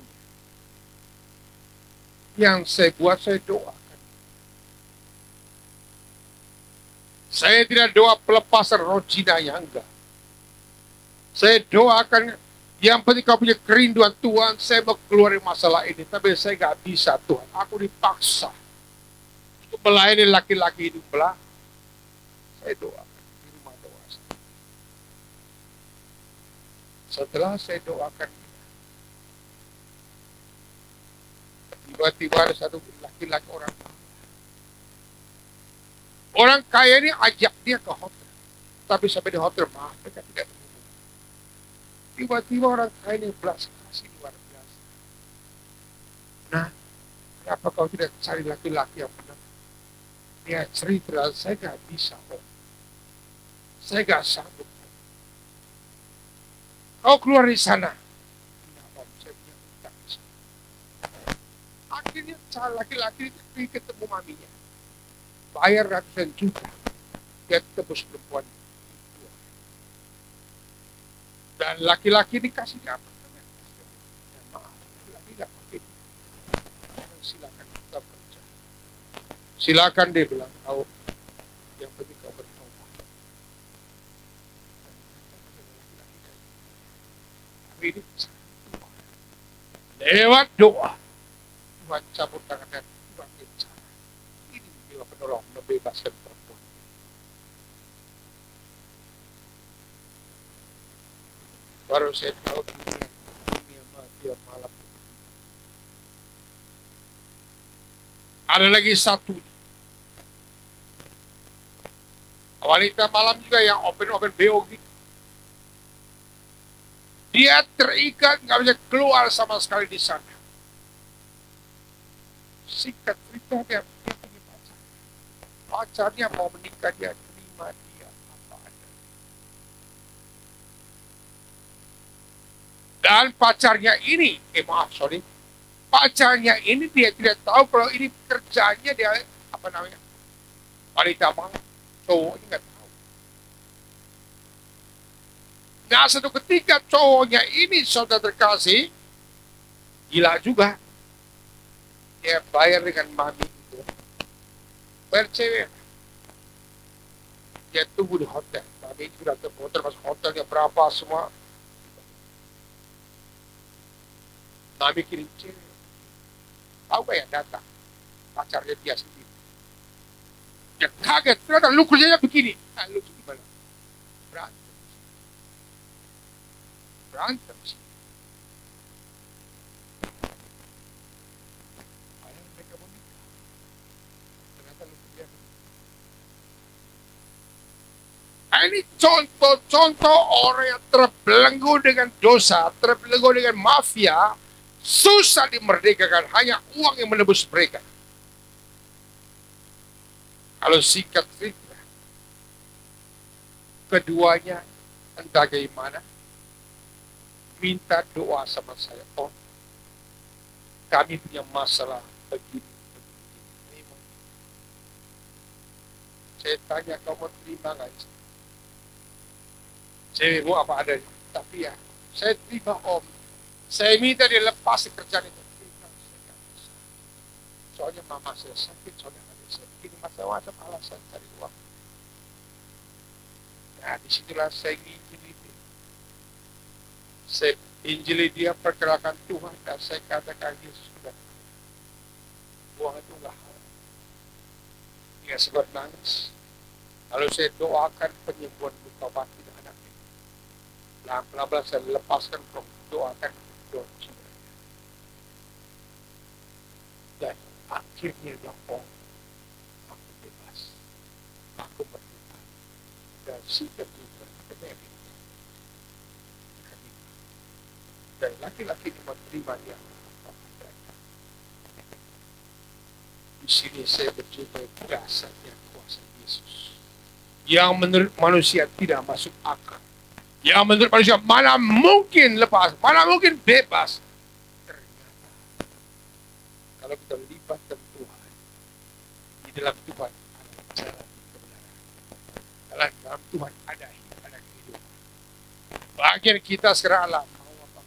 yang saya buat. Saya doakan. Saya tidak doa pelepasan Rojina yang enggak. Saya doakan yang penting kau punya kerinduan Tuhan, saya mau keluar dari masalah ini. Tapi saya gak bisa Tuhan. Aku dipaksa untuk melayani laki-laki hidup belah. Saya doakan di rumah doa saya. Setelah saya doakan, tiba-tiba ada satu laki-laki orang kaya. Orang kaya ini ajak dia ke hotel. Tapi sampai di hotel, maaf, mereka tidak berhubung. Tiba-tiba orang kaya ini belas kasih luar biasa. Nah, kenapa kau tidak cari laki-laki yang benar? Dia cerita, saya gak bisa Om. Saya gak sanggup. Kau keluar di sana. Tidak Om, saya punya utang di sana. Akhirnya laki-laki pergi ketemu maminya. Bayar ratusan juta. Dia tebus perempuan. Dan laki-laki dikasih apa? Maaf, laki-laki tidak pakai. Silakan kita kerja. Silakan dia bilang, kau yang penting kau bertobat. Tapi ini lewat doa, Tuhan cabut tangannya, Tuhan bicara. Ini dia penolong membebaskan perempuan. Baru saya tahu dunia mafia malam. Ada lagi satu. Wanita malam juga yang open BO gitu. Dia terikat, nggak bisa keluar sama sekali di sana. Singkat cerita dia punya pacar. Pacarnya mau menikah, dia terima dia apa ada. Dan pacarnya ini, pacarnya ini dia tidak tahu kalau ini kerjanya dia apa namanya, wanita malam. Cowoknya nggak tahu. Nah, satu ketika cowoknya ini saudara terkasih, gila juga. Dia bayar dengan mami itu. Bayar cewek. Dia tunggu di hotel. Mami itu datang ke hotel, masuk hotelnya berapa semua. Mami kirim cewek. Tahu gak ya datang? Pacarnya dia sendiri. Dia kaget, ternyata lu kerjanya begini. Nah, lu gimana? Berantem sih. Ayah mereka mau nikah. Ternyata lu kerja begini. Nah, ini contoh-contoh orang yang terbelenggu dengan dosa, terbelenggu dengan mafia, susah dimerdekakan, hanya uang yang menebus mereka. Kalau singkat cerita, keduanya entah bagaimana, minta doa sama saya. Oh, kami punya masalah begini. Saya tanya, kau mau terima nggak? Cewekmu apa ada? Tapi ya, saya terima Om. Saya minta dia lepas kerjaan itu. Soalnya mama saya sakit, soalnya adik saya. ini macam-macam alasan cari uang. Nah, disitulah saya injili dia. Saya injili dia, perkenalkan Tuhan, dan saya katakan Yesus sudah. Uang itu enggak hal. Dia sempat nangis. Lalu saya doakan penyembuhan luka batin anaknya. Pelan-pelan saya lepaskan roh, doakan doa. Dan akhirnya dia aku bebas. Aku merdeka. Dan sikap juga kebenaran. Dan laki-laki cuma terima dia. Di sini saya berjumpa dasarnya kuasa Yesus. Yang menurut manusia tidak masuk akal. Yang menurut manusia mana mungkin lepas, mana mungkin bebas. Ternyata kalau kita libatkan Tuhan, di dalam Tuhan ada jalan kebenaran. Dalam Tuhan ada hidup, ada kehidupan. Bagian kita sekarang adalah mau apa?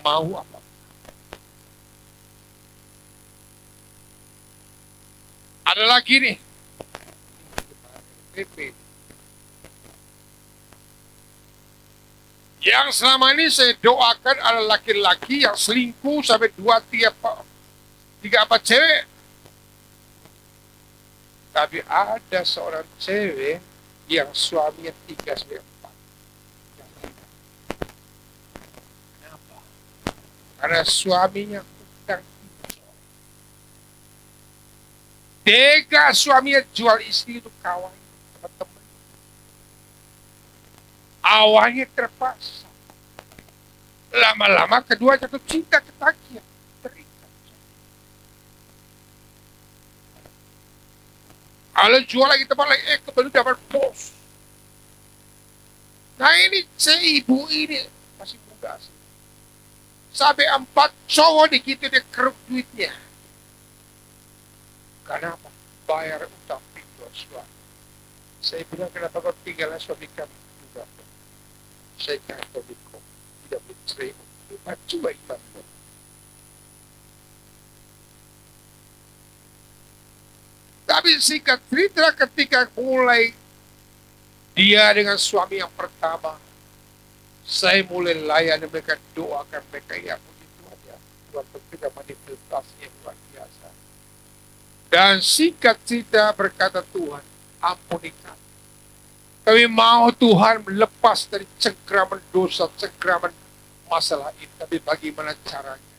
Mau apa? Ada lagi nih. Yang selama ini saya doakan adalah laki-laki yang selingkuh sampai 2-3 cewek. Tapi ada seorang cewek yang suaminya 3-4. Kenapa? Karena suaminya utang. Tega suaminya jual istri itu kawan sama teman. Awalnya terpaksa. Lama-lama kedua jatuh cinta ketagihan. Terikat. Kalau jual lagi tempat lagi, kembali dapat bos. Nah ini ibu ini masih muda sih. Sampai 4 cowok dikit dia keruk duitnya. Kenapa? Bayar utang pinjol suami. Saya bilang kenapa kau tinggalnya suami kami juga. Saya kata kau tidak bercerai. Coba iman. Tapi singkat cerita ketika mulai dia dengan suami yang pertama, saya mulai layani mereka, doakan mereka, ya puji Tuhan ya. Tuhan berbeda manifestasi yang luar biasa. Dan singkat cerita berkata Tuhan, ampuni kami. Kami mau Tuhan melepas dari cengkraman dosa, cengkraman masalah ini. Tapi bagaimana caranya?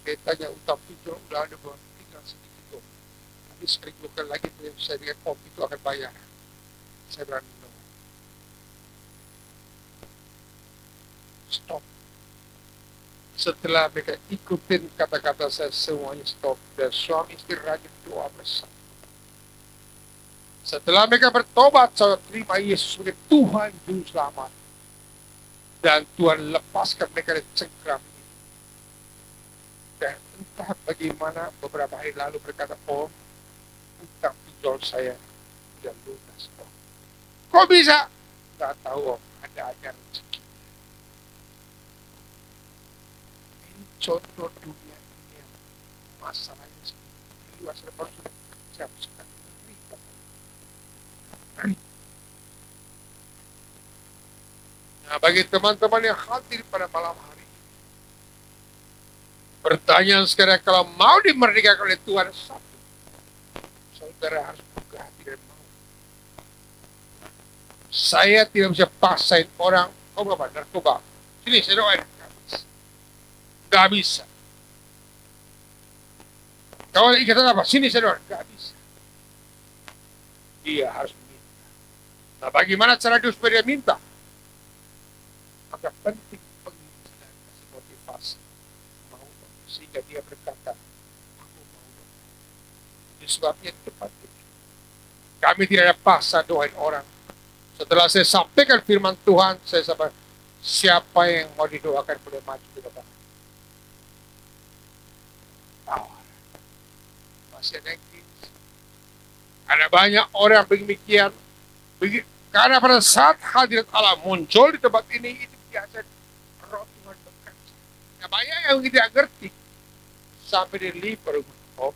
Saya tanya utang pinjol udah ada buat tinggal sedikit. Tapi sekali bukan lagi saya dengan kopi itu akan bayar. Saya bilang no. Stop. Setelah mereka ikutin kata-kata saya, semuanya stop. Dan suami istri rajin doa bersama. Setelah mereka bertobat, saya terima Yesus sebagai Tuhan Juru Selamat. Dan Tuhan lepaskan mereka dari cengkram ini. Dan entah bagaimana beberapa hari lalu berkata, oh, utang pinjol saya sudah lunas. Kok bisa? Tidak tahu, ada ajar rezeki. Contoh dunia ini yang masalahnya seperti luas lepas sudah jam sekali. Nah, bagi teman-teman yang hadir pada malam hari ini, pertanyaan sekarang, kalau mau dimerdekakan oleh Tuhan, satu, saudara harus buka hati dan mau. Saya tidak bisa paksain orang, kau berapa narkoba, sini saya doain. Gak bisa. Kalau ikatan apa? Sini saya doang. Gak bisa. Dia harus minta. Nah bagaimana cara dia supaya dia minta? Maka penting pengingat dan kasih motivasi. Mau sehingga dia berkata, aku mau. Itu sebabnya tepat itu. Kami tidak ada paksa doain orang. Setelah saya sampaikan firman Tuhan, saya sampaikan, siapa yang mau didoakan boleh maju ke depan. Masih ada yang ada banyak orang demikian. Karena pada saat hadirat Allah muncul di tempat ini, itu biasa roh Tuhan bekerja. Nah, banyak yang tidak ngerti. sampai di liver, Om.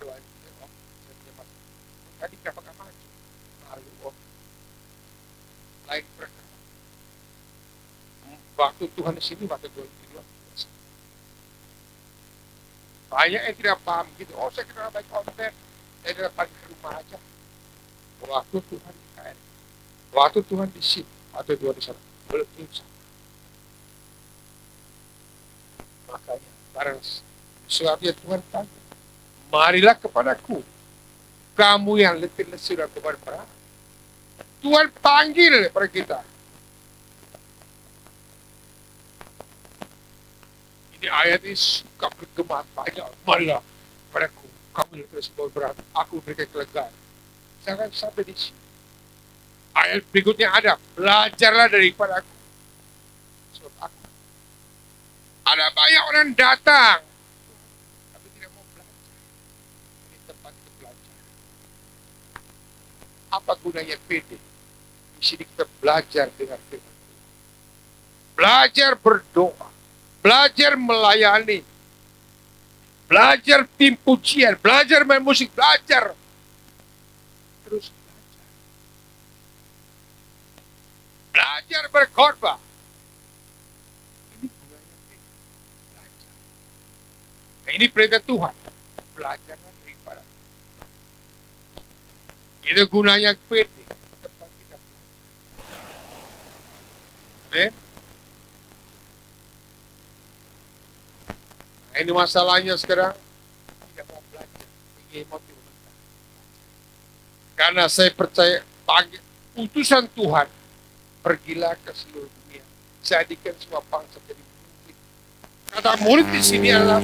Doain Om. Tadi kenapa nggak maju? Malu Om. Lain perkara. Waktu Tuhan di sini, waktu gue di luar biasa. Banyak yang tidak paham gitu. Oh, saya kenal baik konten. Saya tidak pergi ke rumah aja. Waktu Tuhan di KR. Waktu Tuhan di sini. Waktu Tuhan di sana. Belum insya. Makanya, barang sebabnya Tuhan tanya, marilah kepadaku, kamu yang letih lesu dan beban berat. Tuhan panggil pada kita. Ini ayat ini suka bergema banyak. Marilah padaku, kamu yang letih lesu dan beban berat. Aku berikan kelegaan. Jangan sampai di sini. Ayat berikutnya ada, belajarlah daripada aku. Sebab aku. Ada banyak orang datang, tapi tidak mau belajar. Ini tempat untuk belajar. Apa gunanya PD? Di sini kita belajar dengan firman. Belajar berdoa, belajar melayani, belajar tim pujian, belajar main musik, belajar. Terus belajar. Belajar berkhotbah. Nah, ini perintah Tuhan. Belajarlah daripada. Itu gunanya PD. Tempat kita belajar. Nah, ini masalahnya sekarang. Tidak mau belajar. Ingin motif. Karena saya percaya bagi utusan Tuhan. Pergilah ke seluruh dunia. Jadikan semua bangsa jadi murid. Kata murid di sini adalah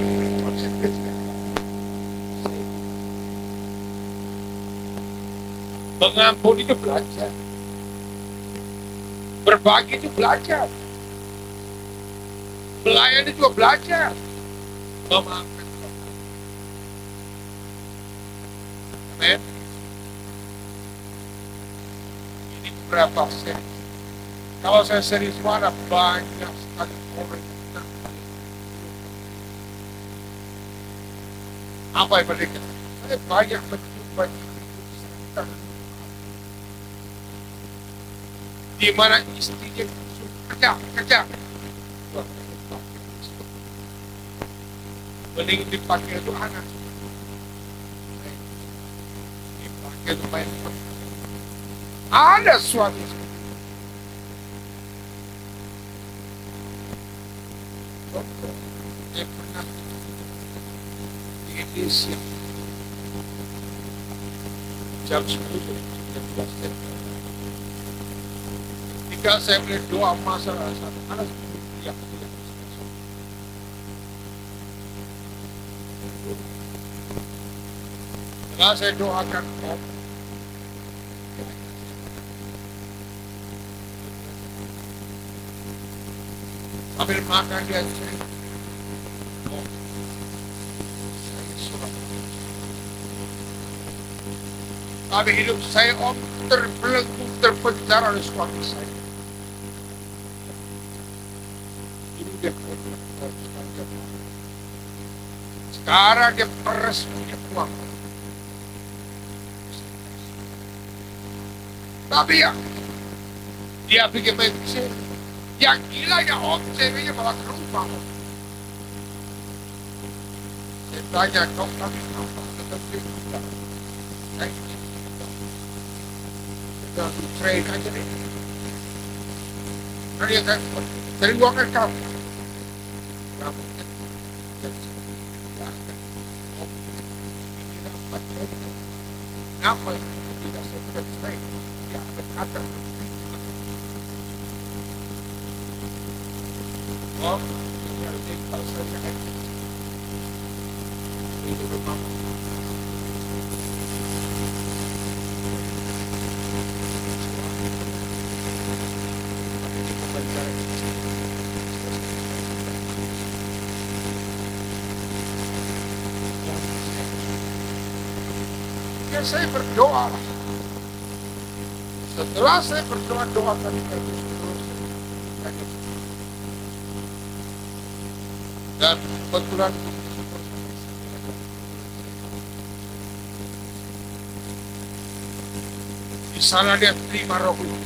mengampuni itu belajar. Berbagi itu belajar. Melayani juga belajar. Memaafkan juga belajar. Amen. Ini berapa seri? Kalau saya serius mana banyak sekali orang. Apa yang mereka? Saya banyak mencoba di mana istrinya kerja. Mending dipakai untuk anak. Dipakai untuk main. Ada suami. Saya pernah di Indonesia jam 10 jam 12 ketika saya melihat doa masalah satu anak yang setelah saya doakan sambil makan dia cerita tapi hidup saya Om terbelenggu terpenjara oleh suami saya. Ini dia sekarang dia peres punya uang. Tapi ya dia bikin main bisnis. Yang gila ya Om, ceweknya bawa ke rumah. Saya tanya kau kami apa? Tetap dia dan train aja deh. Karena kan dari ruangan kamu. Kamu kenapa tidak seperti train? Ya berkata. Oh, ini kalau saya itu rumah. Ya saya berdoa. Setelah saya berdoa doakan dan kebetulan Sana dia terima Roh Kudus.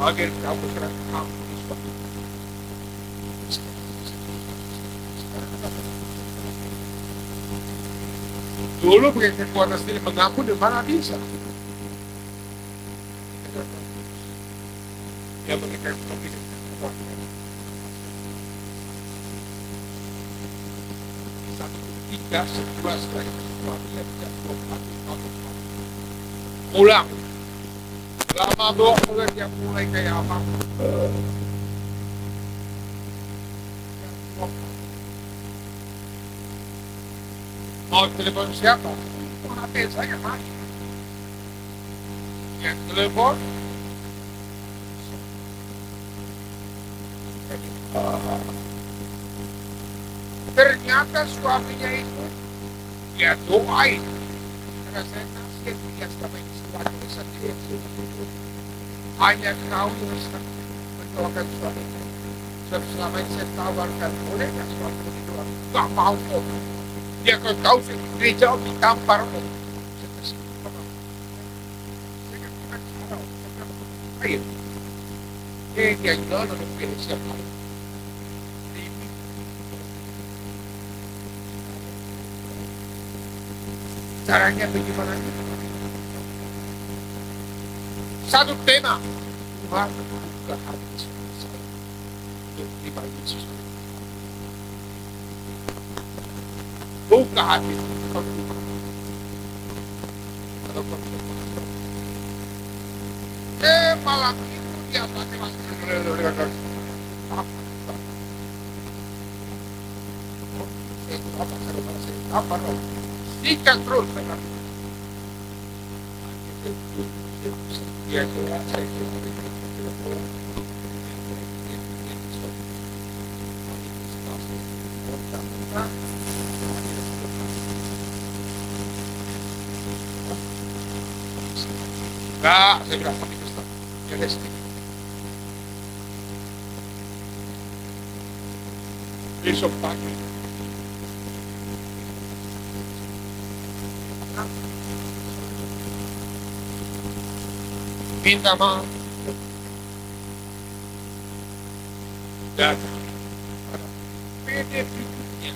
Agar kamu serang dulu pakai kekuatan sendiri mengaku di mana bisa. Dia mengikat kopi. Satu tiga sebuah sekali ulang. Lama doa dia mulai kayak apa? Mau telepon siapa? Oh, HP saya mati. Yang telepon ternyata suaminya itu dia doain karena saya kasihan dia selama ini suami sendiri hanya kau yang mendoakan suaminya. Selama ini saya tawarkan boleh nggak suami berdoa? Gak mau kok. Dia kalau tahu saya gereja ditampar kok. Ayo. Dia jual untuk pilih siapa? Caranya bagaimana? Satu tema Tuhan buka hati saya untuk terima Yesus. Buka hati untuk malam itu dia pakai apa sikat terus dia enggak, saya bilang ya Lesti. Besok pagi minta maaf dan PD berikutnya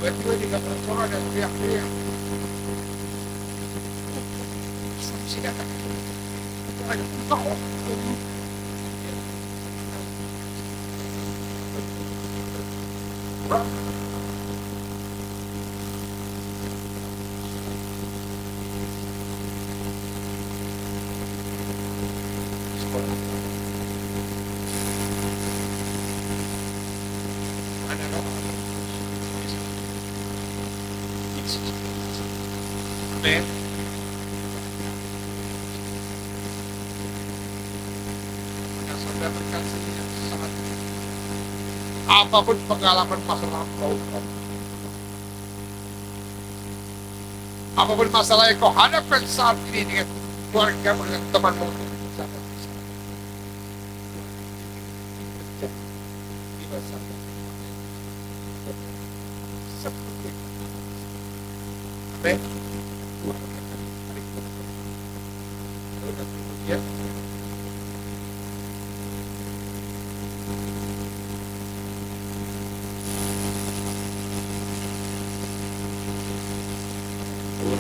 tiba-tiba di kantor suara dan teriak-teriak suami datang itu ada kau Amen. Yang saudara berkasihnya sangat apapun pengalaman masa lampau apapun masalah yang kau hadapkan saat ini dengan keluarga dengan temanmu Amen.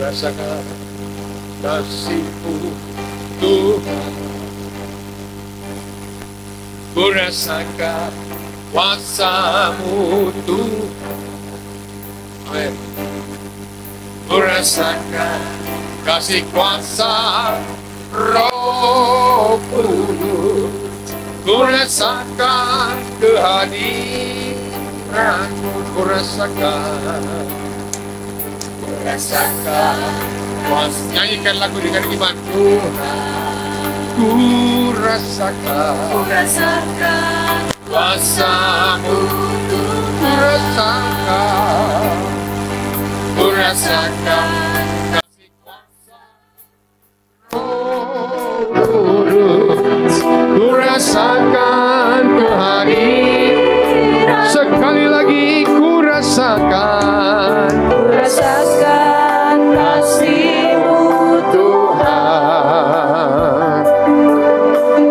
Rasakan kasih-Mu Tuhan, ku rasakan kuasa-Mu Tuhan, amin. Ku rasakan kasih kuasa Roh Kudus, ku rasakan kehadiran-Mu, ku rasakan nyanyikan lagu dengan iman ku rasakan kuasa-Mu, ku rasakan rasakan kasih kuasa Roh Kudus, ku rasakan kehadiran. Sekali lagi ku rasakan kasih-Mu Tuhan,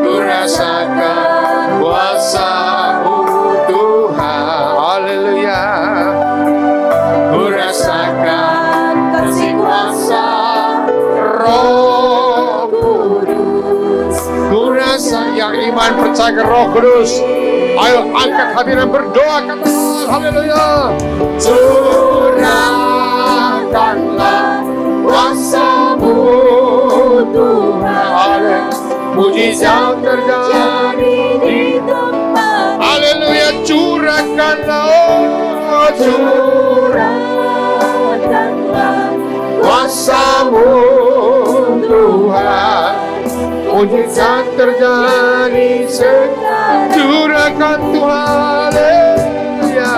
ku rasakan kuasa-Mu Tuhan. Haleluya. Ku rasakan kasih kuasa Roh Kudus. Ku rasa yang iman percaya ke Roh Kudus. Ayo angkat hati dan berdoa kata haleluya. Curahkanlah kuasa-Mu Tuhan. Mujizat terjadi di tempat. Haleluya. Curahkanlah, oh curahkanlah kuasa-Mu Tuhan. Mujizat terjadi sekarang. Curahkan Tuhan. Haleluya.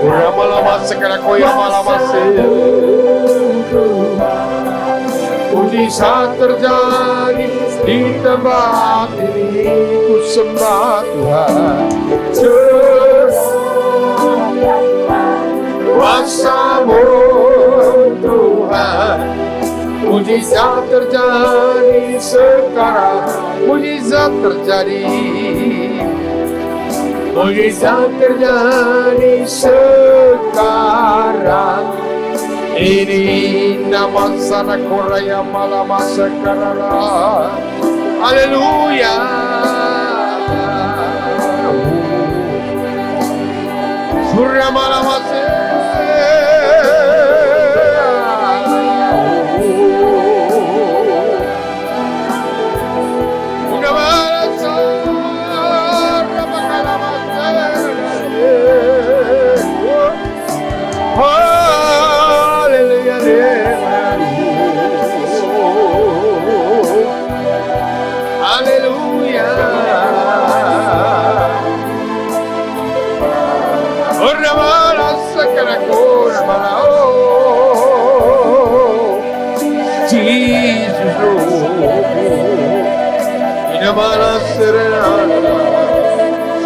Lama-lama sekarang koya malamase. Mujizat terjadi di tempat ini. Ku sembah Tuhan. Kuasa-Mu Tuhan. Mujizat terjadi sekarang. Mujizat terjadi. Mujizat terjadi sekarang. Ini nama sana koraya malama sekarang. Haleluya. Surya malama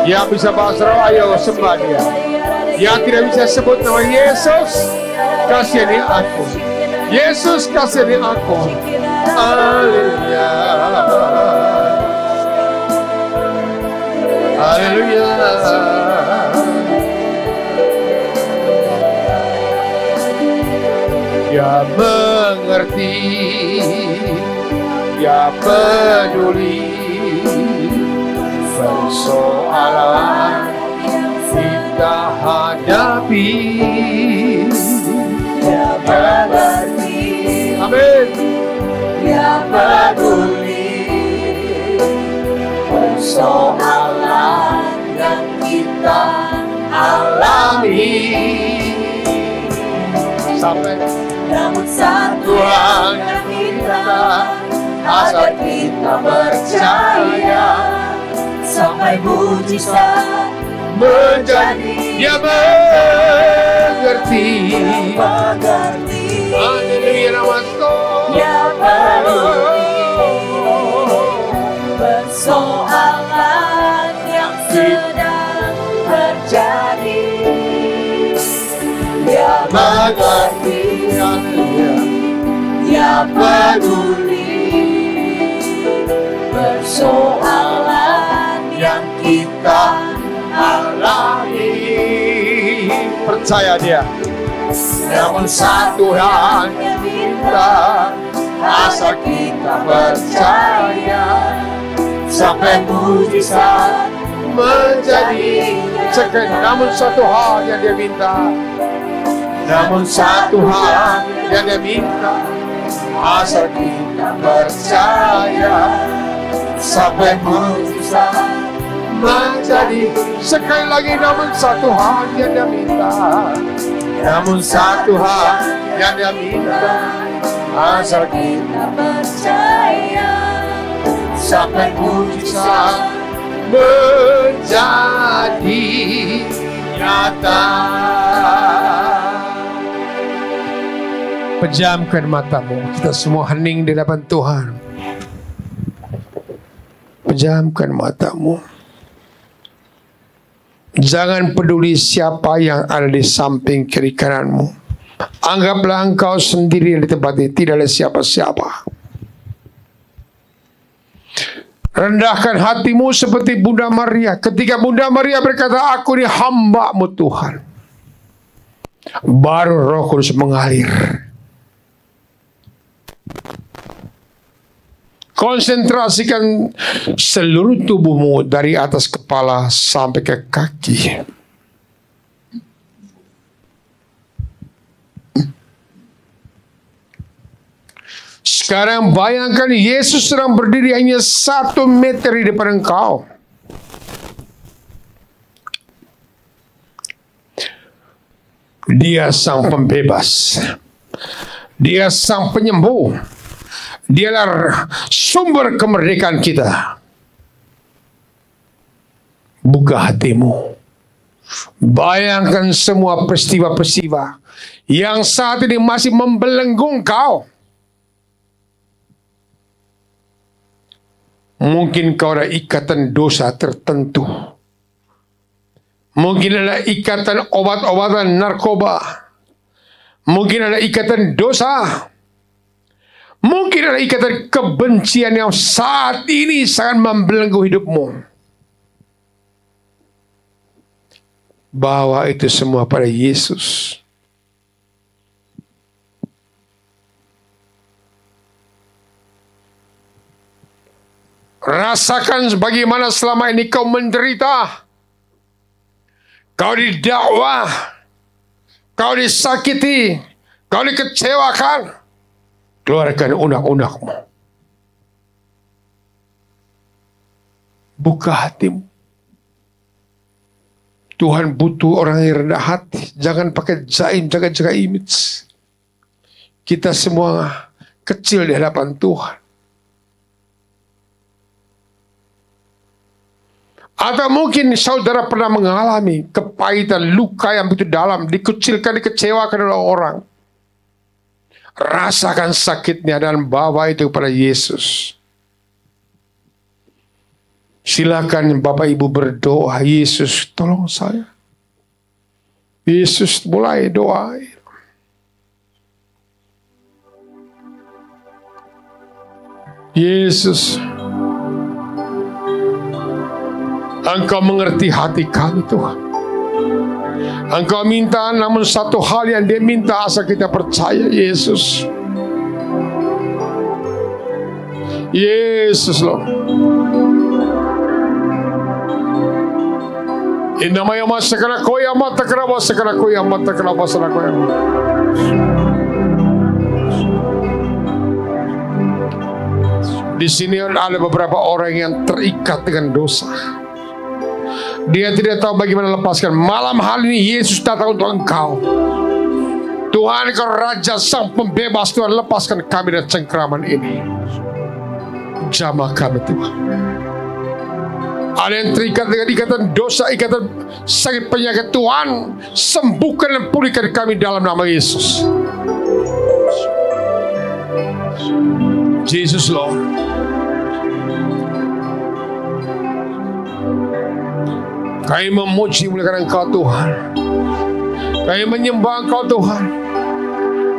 yang bisa bahasa roh, ayo sembah Dia. Yang tidak bisa sebut nama Yesus, kasihani aku. Yesus, kasihani aku. Haleluya. Haleluya. Dia mengerti, Dia peduli persoalan kita hadapi. Dia mengerti, Amin. Dia peduli persoalan yang kita alami. Sampai Namun satu Tuhan yang kita agar kita percaya sampai mujizat menjadi. Dia mengerti. Haleluya, nama Tuhan. Dia peduli persoalan yang sedang terjadi. Dia mengerti, Dia peduli persoalan yang kita alami. Percaya Dia. Namun satu hanya minta, asal kita percaya sampai mujizat menjadi. Namun satu hal yang Dia minta. Namun satu hal yang Dia minta, asal kita percaya sampai mujizat menjadi. Sekali lagi, namun satu hal yang Dia minta. Namun satu hal yang Dia minta, asal kita percaya sampai mujizat menjadi nyata. Pejamkan matamu. Kita semua hening di hadapan Tuhan. Pejamkan matamu. Jangan peduli siapa yang ada di samping kiri kananmu. Anggaplah engkau sendiri di tempat ini. Tidak ada siapa-siapa. Rendahkan hatimu seperti Bunda Maria. Ketika Bunda Maria berkata, aku ini hamba-Mu Tuhan, baru Roh Kudus mengalir. Konsentrasikan seluruh tubuhmu dari atas kepala sampai ke kaki. Sekarang bayangkan Yesus sedang berdiri hanya 1 meter di depan engkau. Dia sang pembebas. Dia sang penyembuh. Dialah sumber kemerdekaan kita. Buka hatimu. Bayangkan semua peristiwa-peristiwa yang saat ini masih membelenggu kau. Mungkin kau ada ikatan dosa tertentu. Mungkin ada ikatan obat-obatan narkoba. Mungkin ada ikatan dosa. Mungkin ada ikatan kebencian yang saat ini sangat membelenggu hidupmu. Bawa itu semua pada Yesus. Rasakan bagaimana selama ini kau menderita. Kau didakwa. Kau disakiti. Kau dikecewakan. Keluarkan unek-unekmu. Buka hatimu. Tuhan butuh orang yang rendah hati. Jangan pakai jaim, jangan jaga image. Kita semua kecil di hadapan Tuhan. Atau mungkin saudara pernah mengalami kepahitan, luka yang begitu dalam, dikucilkan, dikecewakan oleh orang. Rasakan sakitnya dan bawa itu kepada Yesus. Silakan Bapak Ibu berdoa, Yesus tolong saya. Yesus mulai doa. Yesus, Engkau mengerti hati kami Tuhan. Engkau minta namun satu hal yang Dia minta asal kita percaya, Yesus. Yesus loh. Inama yang masa kena koya mata kena masa kena koya mata kena masa kena koya. Di sini ada beberapa orang yang terikat dengan dosa. Dia tidak tahu bagaimana lepaskan. Malam hari ini Yesus datang untuk engkau. Tuhan, Engkau Raja Sang Pembebas. Tuhan, lepaskan kami dari cengkraman ini. Jamah kami Tuhan. Ada yang terikat dengan ikatan dosa, ikatan sakit penyakit. Tuhan, sembuhkan dan pulihkan kami dalam nama Yesus. Jesus Lord. Kami memuji muliakan Engkau Tuhan. Kami menyembah Engkau Tuhan.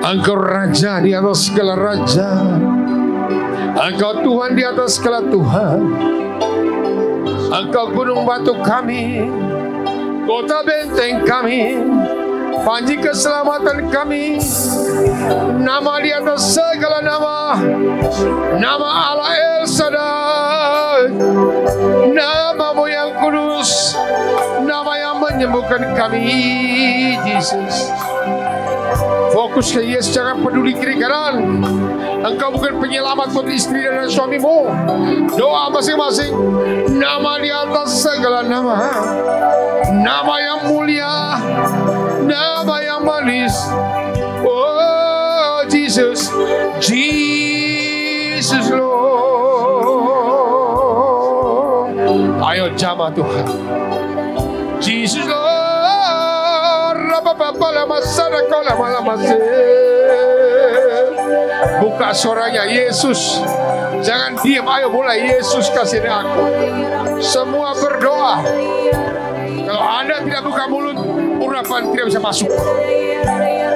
Engkau Raja di atas segala Raja. Engkau Tuhan di atas segala Tuhan. Engkau gunung batu kami, kota benteng kami, panji keselamatan kami. Nama di atas segala nama. Nama Allah El Shaddai. Namamu yang kudus. Nama yang menyembuhkan kami, Yesus. Fokus ke Yesus, jangan peduli kiri kanan. Engkau bukan penyelamat buat istri dan suamimu. Doa masing-masing. Nama di atas segala nama. Nama yang mulia. Nama yang manis. Oh Jesus. Jesus Lord. Ayo jamah Tuhan. Jesus Lord. Rabba lama sana kau lama-lama sih. buka suaranya. Yesus, jangan diam, ayo mulai. Yesus kasih aku. Semua berdoa. Kalau Anda tidak buka mulut, urapan tidak bisa masuk.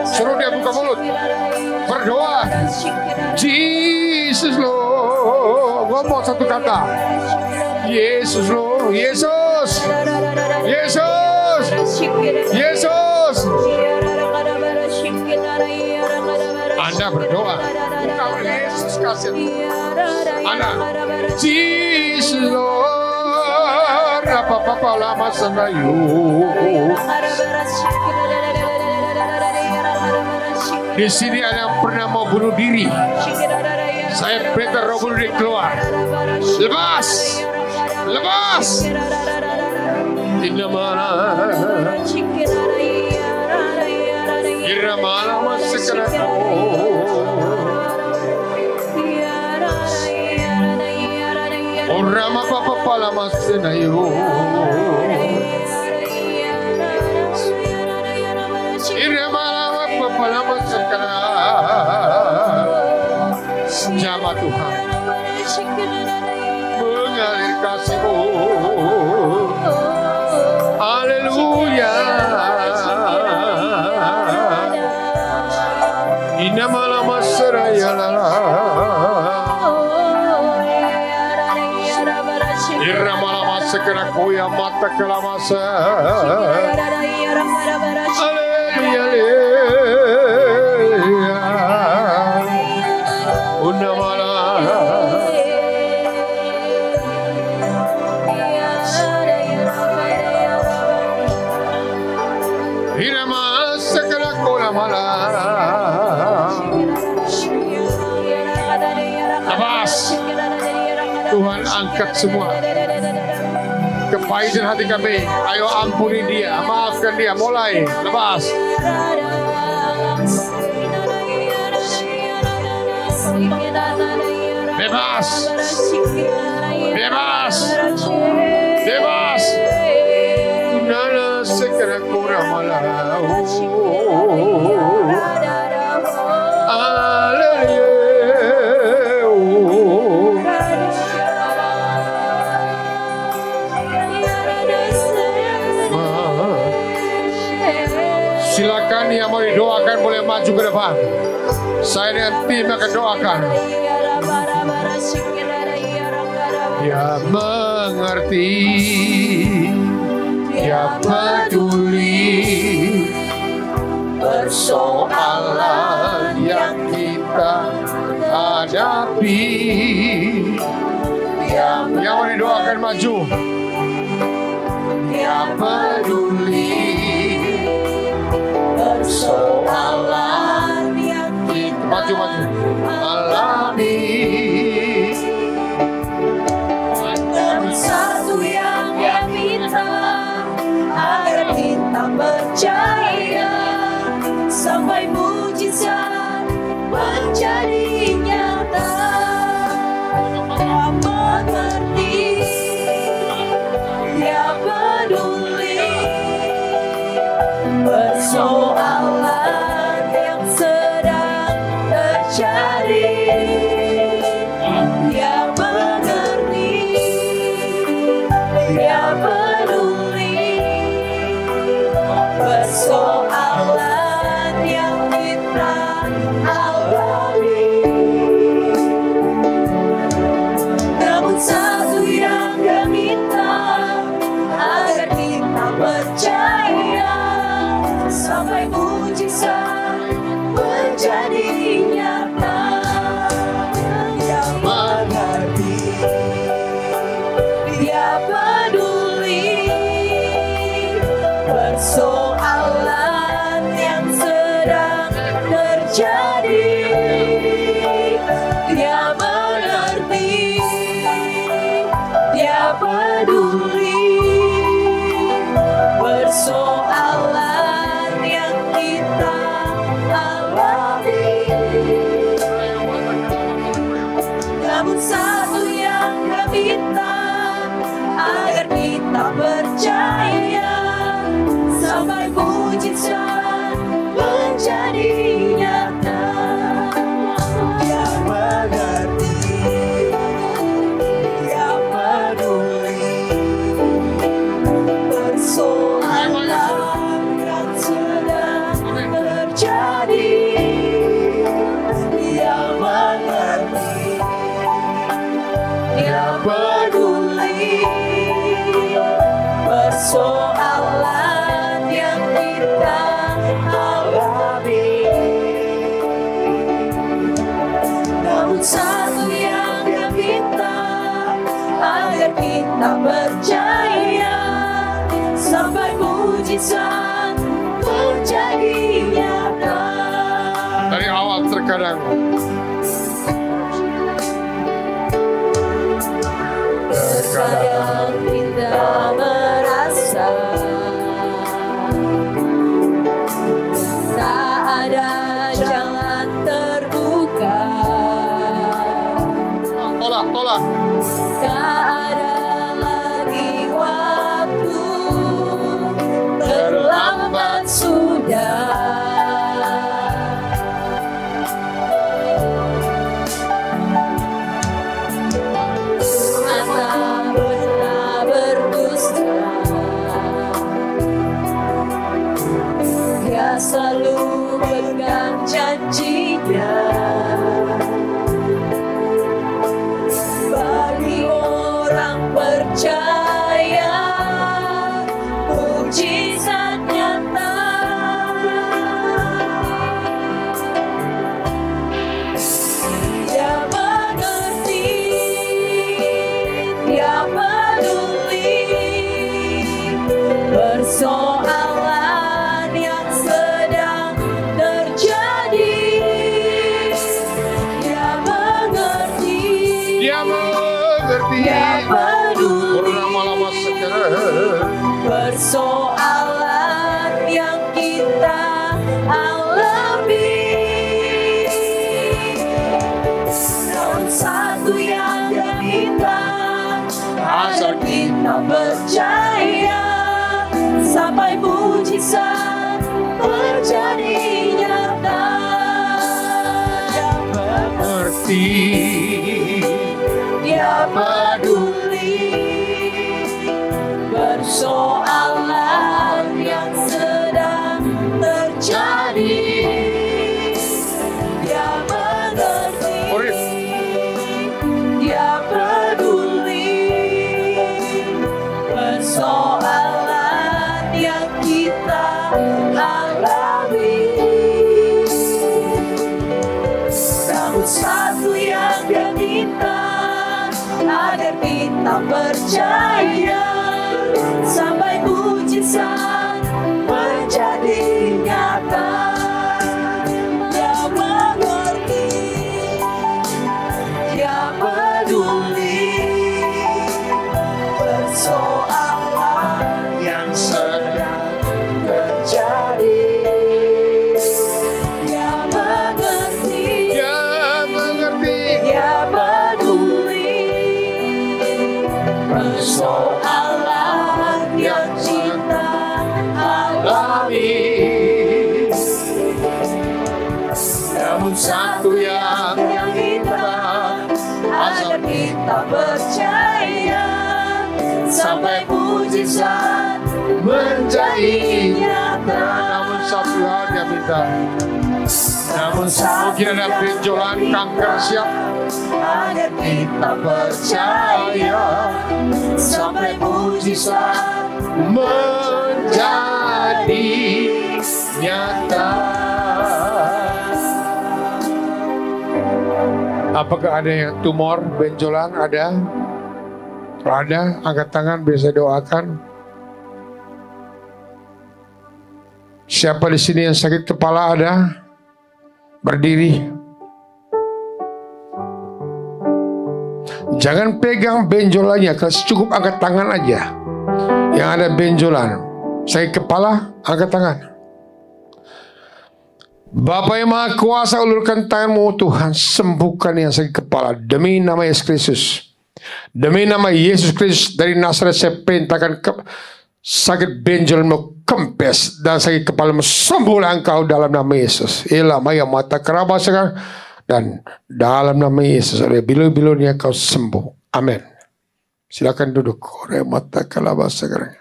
Suruh dia buka mulut. Berdoa. Jesus Lord. Ngomong satu kata. Yesus Lord. Yesus. Yesus. Yesus. Anda berdoa. Bukan Yesus kasih. Anda. Jesus Lord. Apa-apa lama senayu. Di sini ada yang pernah mau bunuh diri. Saya Peter roh bunuh diri keluar. Lepas. Lepas. Inamana. Iramana masakanako. Orama papa pala masenayo. Jamaah Tuhan mengalir kasih-Mu. Haleluya. Inna lama seraya lala. Irama lama sekera koya mata kelamasa. Haleluya. Tuhan angkat semua kepahitan hati kami. Ayo ampuni dia, maafkan dia. Mulai, lepas. Bebas. Bebas. Bebas. Nana segera kurang malah. Silakan yang mau didoakan boleh maju ke depan. Saya dengan tim akan doakan. Dia mengerti, dia peduli persoalan yang kita hadapi. Yang mau didoakan maju. Dia peduli persoalan yang kita maju alami. Dan satu yang minta agar kita percaya sampai mujizat menjadi nyata. Dia mengerti, dia peduli persoalan yang sedang terjadi. Dia mengerti, dia peduli persoalan yang kita alami. Namun satu yang dia minta agar kita percaya sampai mujizat menjadi nyata. Dia mengerti, dia peduli persoalan yang sedang terjadi. Dia mengerti, dia peduli persoalan yang kita alami. Namun satu yang dia minta agar kita percaya sampai kita percaya sampai mujizat menjadi nyata. Dari awal terkadang terkadang kita merasa tak ada jalan terbuka, tolak. tak ada lagi waktu, terlambat sudah. Selalu pegang janjinya, bagi orang percaya mujizat nyata. Dia mengerti, dia peduli persoalan dia peduli persoalan yang kita alami. Namun satu yang dia minta, agar kita percaya sampai mujizat menjadi nyata. Dia mengerti, dia peduli persoalan yang sedang terjadi. Dia mengerti, dia peduli persoalan yang kita alami. Namun satu yang dia minta, agar kita percaya sampai mujizat menjadi nyata. Dia mengerti, dia peduli persoalan yang sedang terjadi. Dia mengerti, dia peduli persoalan yang kita alami. Namun satu yang kita, agar kita percaya sampai mujizat menjadi nyata. Namun satu hal dia minta, mungkin ada benjolan kanker siap, agar kita percaya sampai mujizat menjadi nyata. Apakah ada yang tumor, benjolan? Ada? Kalau ada, angkat tangan, bisa doakan. Siapa di sini yang sakit kepala ada? Berdiri. Jangan pegang benjolannya, cukup angkat tangan aja. Yang ada benjolan, sakit kepala, angkat tangan. Bapa yang Maha Kuasa, ulurkan tanganmu Tuhan, sembuhkan yang sakit kepala demi nama Yesus Kristus. Demi nama Yesus Kristus dari Nazaret, saya perintahkan sakit benjolanmu kempes dan sakit kepalamu sembuhlah engkau dalam nama Yesus. Ilamaya mata kerabat sekarang, dan dalam nama Yesus oleh bilu-bilunya kau sembuh. Amin. Silakan duduk. Oleh mata kerabat sekarang.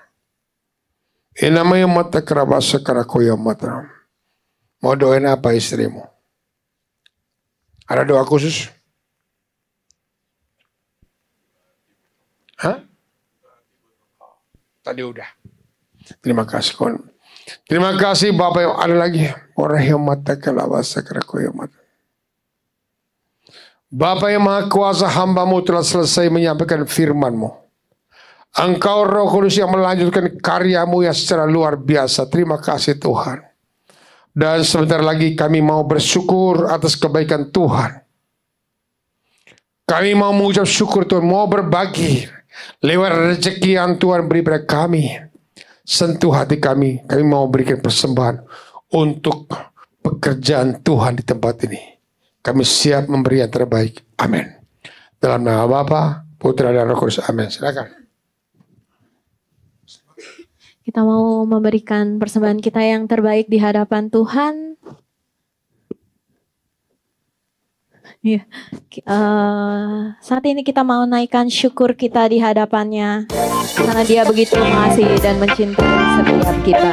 Ilamaya mata kerabat sekarang koya mata. Mau doain apa istrimu? Ada doa khusus? Hah? Tadi udah. Terima kasih kon. Terima kasih Bapak. Yang ada lagi. Orang yang mata kelawasa kerakoyamat. Bapak yang Maha Kuasa, hambamu telah selesai menyampaikan firman-Mu. Engkau Roh Kudus yang melanjutkan karyamu yang secara luar biasa. Terima kasih Tuhan. Dan sebentar lagi kami mau bersyukur atas kebaikan Tuhan. Kami mau mengucap syukur Tuhan, mau berbagi lewat rezeki yang Tuhan beri pada kami. Sentuh hati kami mau berikan persembahan untuk pekerjaan Tuhan di tempat ini. Kami siap memberi yang terbaik. Amin. Dalam nama Bapa, Putra dan Roh Kudus. Amin. Silakan. Kita mau memberikan persembahan kita yang terbaik di hadapan Tuhan. Ya. Saat ini kita mau naikkan syukur kita di hadapannya. Karena Dia begitu mengasihi dan mencintai setiap kita.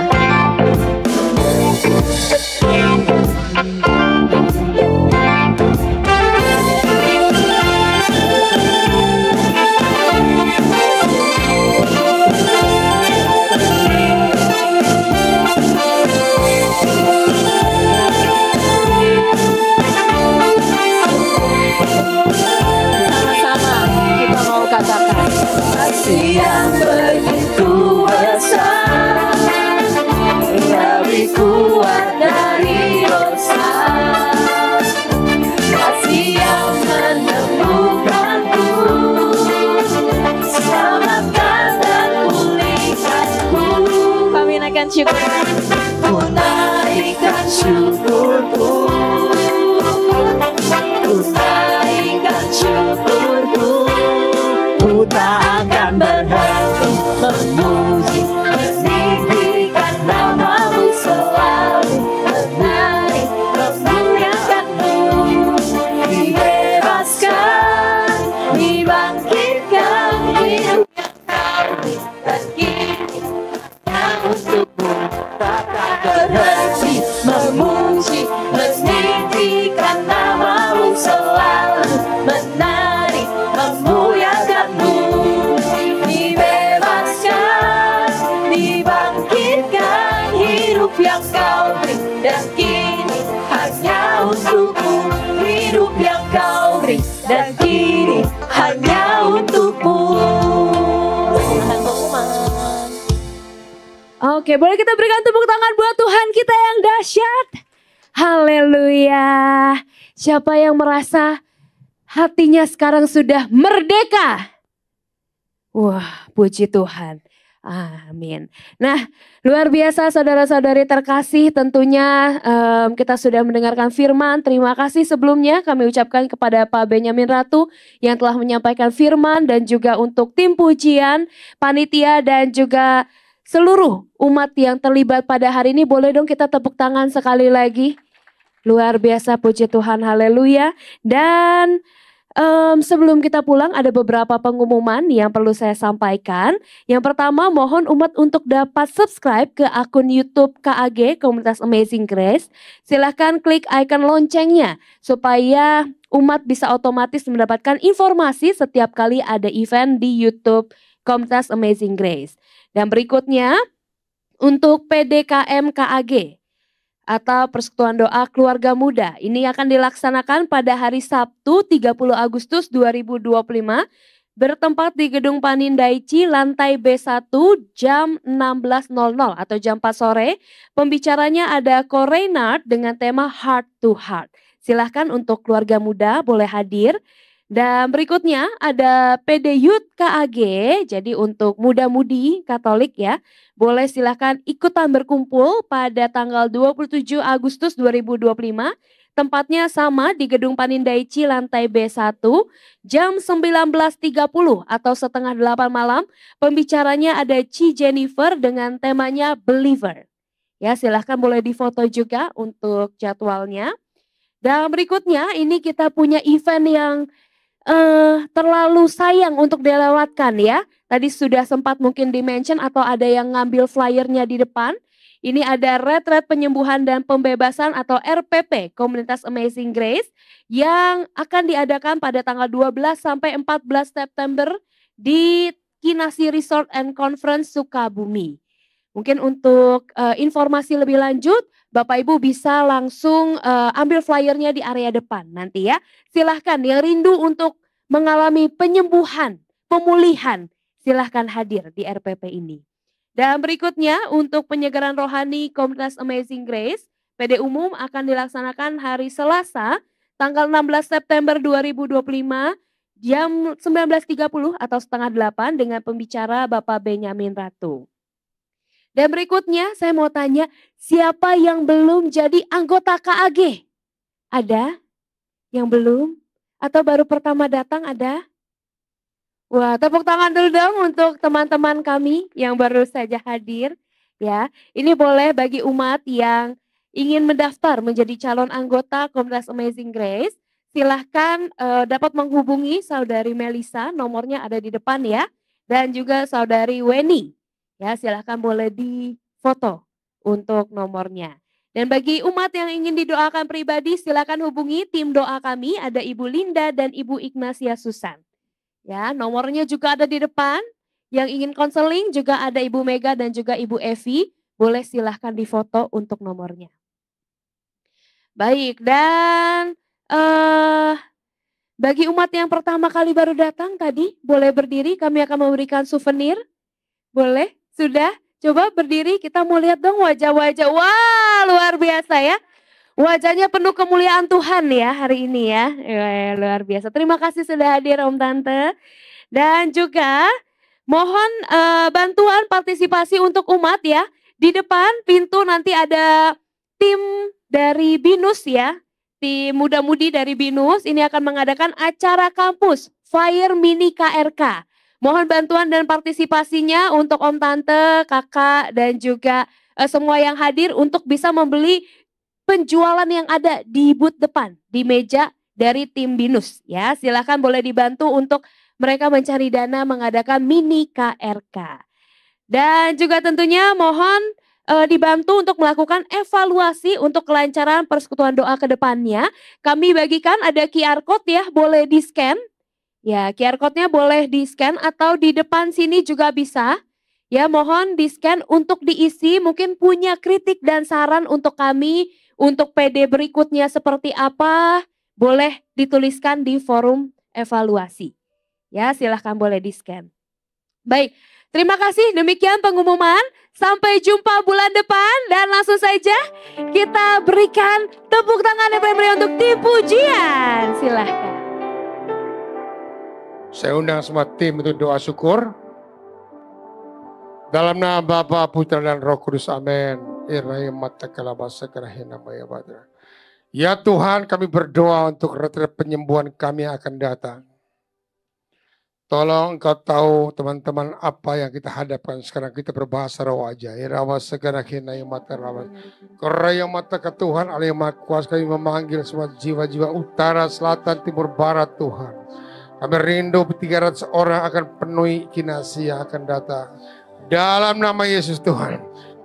Kasih yang begitu besar, lebih kuat dari dosa. Kasih yang menemukanku, selamatkan dan pulihkanku. Kami naikkan syukur. Ku naikkan syukurku, ku naikkan syukurku. Ku tak akan berhenti memuji, meninggikan nama-Mu selalu, menari, memuliakan-Mu. Dibebaskan, dibangkitkan, hidup yang Kau beri, dan kini hanya untuk-Mu. Tak akan berhenti memuji, meninggikan nama-Mu selalu, menari, memuliakan-Mu. Dibebaskan, dibangkitkan, hidup yang Kau beri, dan kini hanya untuk-Mu. Hidup yang Kau beri, dan kini hanya untuk-Mu. Oke, boleh kita berikan tepuk tangan buat Tuhan kita yang dahsyat. Haleluya. Siapa yang merasa hatinya sekarang sudah merdeka? Wah, puji Tuhan. Amin. Nah, luar biasa saudara-saudari terkasih, tentunya kita sudah mendengarkan firman. Terima kasih sebelumnya kami ucapkan kepada Pak Benyamin Ratu yang telah menyampaikan firman, dan juga untuk tim pujian, panitia, dan juga seluruh umat yang terlibat pada hari ini. Boleh dong kita tepuk tangan sekali lagi. Luar biasa, puji Tuhan, haleluya. Dan sebelum kita pulang ada beberapa pengumuman yang perlu saya sampaikan. Yang pertama, mohon umat untuk dapat subscribe ke akun YouTube KAG Komunitas Amazing Grace. Silahkan klik icon loncengnya supaya umat bisa otomatis mendapatkan informasi setiap kali ada event di YouTube Komunitas Amazing Grace. Dan berikutnya, untuk PDKM KAG atau Persekutuan Doa Keluarga Muda, ini akan dilaksanakan pada hari Sabtu 30 Agustus 2025 bertempat di Gedung Panindaici lantai B1 jam 16.00 atau jam 4 sore. Pembicaranya ada Ko Reynard dengan tema Heart to Heart. Silahkan untuk keluarga muda boleh hadir. Dan berikutnya ada PD Youth KAG, jadi untuk muda-mudi Katolik ya, boleh silahkan ikutan berkumpul pada tanggal 27 Agustus 2025. Tempatnya sama di Gedung Panindaici lantai B1 jam 19.30 atau setengah 8 malam. Pembicaranya ada Ci Jennifer dengan temanya Believer. Ya, silahkan boleh difoto juga untuk jadwalnya. Dan berikutnya ini kita punya event yang terlalu sayang untuk dilewatkan ya. Tadi sudah sempat mungkin di-mention atau ada yang ngambil flyernya di depan. Ini ada retret penyembuhan dan pembebasan atau RPP Komunitas Amazing Grace yang akan diadakan pada tanggal 12 sampai 14 September di Kinasi Resort and Conference Sukabumi. Mungkin untuk informasi lebih lanjut, Bapak Ibu bisa langsung ambil flyernya di area depan nanti ya. Silahkan yang rindu untuk mengalami penyembuhan, pemulihan, silahkan hadir di RPP ini. Dan berikutnya untuk penyegaran rohani Komunitas Amazing Grace, PD Umum akan dilaksanakan hari Selasa tanggal 16 September 2025 jam 19.30 atau setengah 8 dengan pembicara Bapak Benyamin Ratu. Dan berikutnya saya mau tanya, siapa yang belum jadi anggota KAG? Ada? Yang belum? Atau baru pertama datang ada? Wah, tepuk tangan dulu dong untuk teman-teman kami yang baru saja hadir. Ya, ini boleh bagi umat yang ingin mendaftar menjadi calon anggota Komunitas Amazing Grace. Silahkan dapat menghubungi Saudari Melisa, nomornya ada di depan ya. Dan juga Saudari Weni. Ya, silahkan boleh difoto untuk nomornya. Dan bagi umat yang ingin didoakan pribadi, silakan hubungi tim doa kami, ada Ibu Linda dan Ibu Ignacia Susan. Ya, nomornya juga ada di depan. Yang ingin konseling juga ada Ibu Mega dan juga Ibu Evi. Boleh silahkan difoto untuk nomornya. Baik, dan bagi umat yang pertama kali baru datang tadi, boleh berdiri, kami akan memberikan souvenir. Boleh? Sudah? Coba berdiri, kita mau lihat dong wajah-wajah. Wah, luar biasa ya. Wajahnya penuh kemuliaan Tuhan ya hari ini ya. Luar biasa. Terima kasih sudah hadir Om Tante. Dan juga mohon bantuan partisipasi untuk umat ya. Di depan pintu nanti ada tim dari BINUS ya. Tim muda-mudi dari BINUS ini akan mengadakan acara kampus Fire Mini KRK. Mohon bantuan dan partisipasinya untuk Om Tante, Kakak, dan juga semua yang hadir untuk bisa membeli penjualan yang ada di booth depan, di meja dari tim BINUS. Ya, silakan boleh dibantu untuk mereka mencari dana mengadakan mini KRK. Dan juga tentunya mohon dibantu untuk melakukan evaluasi untuk kelancaran persekutuan doa ke depannya. Kami bagikan ada QR code ya, boleh di-scan. Ya, QR code-nya boleh di-scan atau di depan sini juga bisa. Ya, mohon di-scan untuk diisi, mungkin punya kritik dan saran untuk kami, untuk PD berikutnya seperti apa, boleh dituliskan di forum evaluasi. Ya, silahkan boleh di-scan. Baik, terima kasih, demikian pengumuman. Sampai jumpa bulan depan dan langsung saja kita berikan tepuk tangan yang meriah untuk tim pujian. Silahkan. Saya undang semua tim untuk doa syukur. Dalam nama Bapa, Putra dan Roh Kudus, amin. Ya Tuhan, kami berdoa untuk retret penyembuhan kami yang akan datang. Tolong Engkau tahu teman-teman apa yang kita hadapkan sekarang. Kita berbahasa roh aja. Koraya mata ke Tuhan, Allah yang Maha Kuasa, kami memanggil semua jiwa-jiwa utara, selatan, timur, barat Tuhan. Kami rindu 300 orang akan penuhi kinasi yang akan datang. Dalam nama Yesus Tuhan,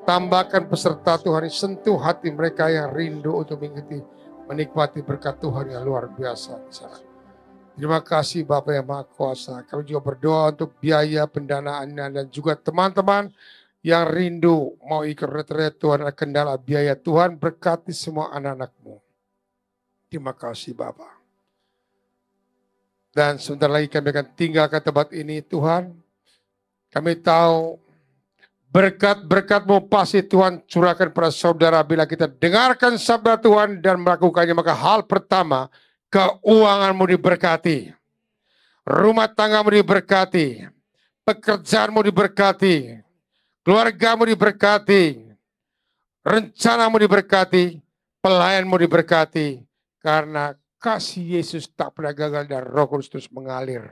tambahkan peserta Tuhan, sentuh hati mereka yang rindu untuk menikmati berkat Tuhan yang luar biasa di sana. Terima kasih Bapak yang Maha Kuasa. Kami juga berdoa untuk biaya pendanaannya dan juga teman-teman yang rindu mau ikut retret Tuhan, kendala biaya Tuhan, berkati semua anak-anak-Mu. Terima kasih Bapak. Dan sebentar lagi kami akan tinggalkan tempat ini Tuhan. Kami tahu berkat-berkat-Mu pasti Tuhan curahkan pada saudara bila kita dengarkan sabda Tuhan dan melakukannya. Maka hal pertama, keuangan-Mu diberkati. Rumah tangga-Mu diberkati. Pekerjaan-Mu diberkati. Keluarga-Mu diberkati. Rencana-Mu diberkati. Pelayan-Mu diberkati. Karena kasih Yesus tak pernah gagal dan Roh Kudus terus mengalir.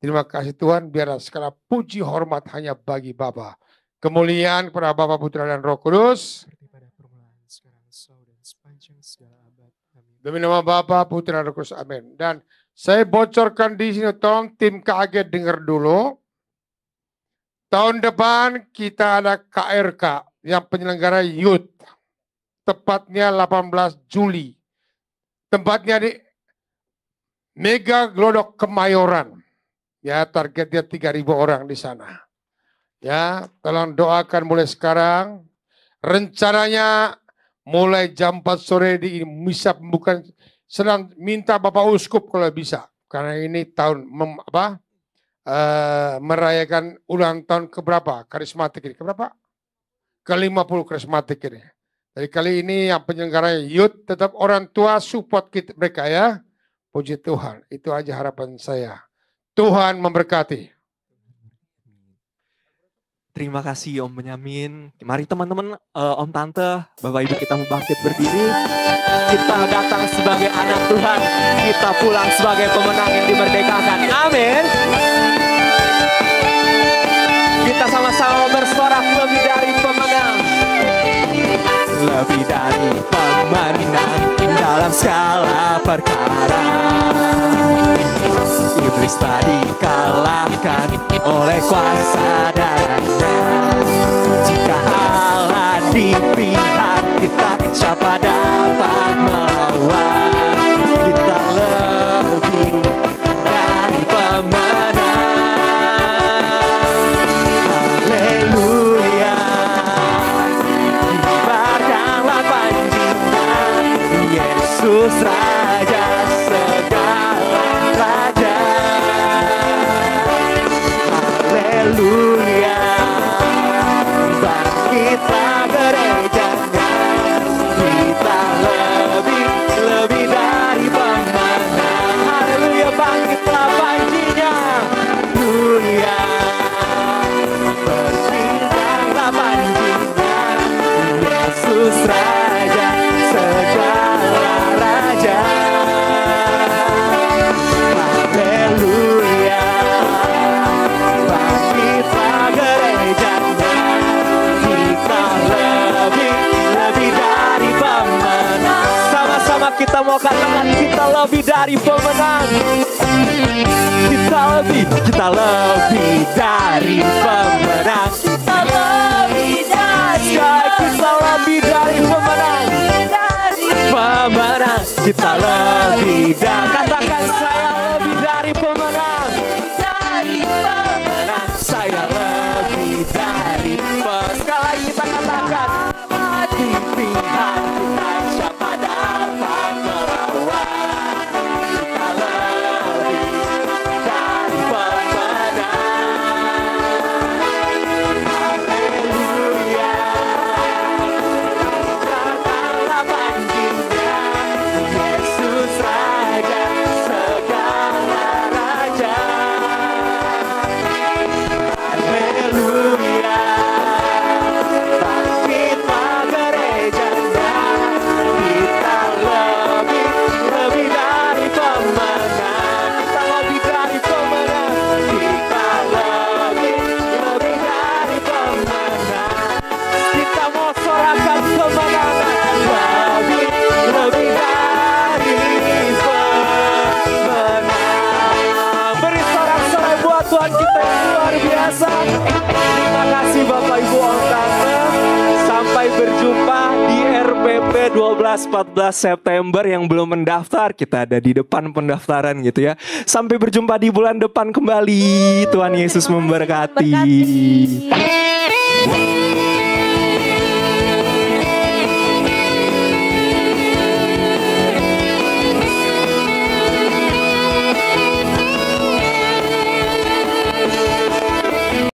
Terima kasih Tuhan, biarlah segala puji hormat hanya bagi Bapa. Kemuliaan kepada Bapa, Putra dan Roh Kudus. Demi nama Bapa, Putra dan Roh Kudus, amin. Dan saya bocorkan di sini, tolong tim KAG dengar dulu. Tahun depan kita ada KRK yang penyelenggara youth. Tepatnya 18 Juli. Tempatnya di Mega Glodok Kemayoran. Ya, targetnya 3.000 orang di sana. Ya, tolong doakan mulai sekarang. Rencananya mulai jam 4 sore di misa pembukaan. Sedang minta Bapak Uskup kalau bisa. Karena ini tahun merayakan ulang tahun keberapa karismatik ini? Keberapa? Ke-50 karismatik ini. Jadi kali ini yang penyelenggara youth tetap orang tua support mereka ya. Puji Tuhan. Itu aja harapan saya. Tuhan memberkati. Terima kasih Om Benyamin. Mari teman-teman, Om Tante, Bapak Ibu kita mau bangkit berdiri. Kita datang sebagai anak Tuhan. Kita pulang sebagai pemenang yang dimerdekakan. Amin. Kita sama-sama bersorak lebih dari pemenang. Lebih dari pemenang dalam segala perkara. Iblis tadi kalahkan oleh kuasa darahnya. Jika Allah di pihak kita, siapa dapat melawan? Kita lebih dari pemenang. Haleluya. Kibarkanlah panjinya, Yesus Raja segala raja. Haleluya. Bangkitlah gerejanya, kita lebih dari pemenang. Haleluya, bangkitlah panjinya. Haleluya. Bersiarlah panjinya, Yesus Raja segala raja. Haleluya. Bangkitlah gerejanya, kita lebih dari pemenang. Sama-sama kita mau katakan kita lebih dari pemenang. Kita lebih dari pemenang. Kita lebih dari pemenang. Pemenang, kita lebih dari. Katakan saya lebih dari pemenang. Pemenang, saya lebih dari pemenang. Sekali lagi kita katakan di pihak kita, siapa dapat melawan? Kita lebih dari pemenang. Haleluya. Katakanlah panjinya, Yesus Raja segala raja. Haleluya. Bangkitlah gerejanya, kita lebih dari pemenang. Kita lebih dari pemenang. Kita lebih dari pemenang. Kita mau sorakan kemenangan. Lebih dari pemenang. Beri sorak-sorai buat Tuhan kita yang luar biasa. Terima kasih Bapak Ibu Om Tante. Sampai berjumpa di RPP 12-14 September. Yang belum mendaftar, kita ada di depan pendaftaran gitu ya. Sampai berjumpa di bulan depan kembali. Tuhan Yesus memberkati.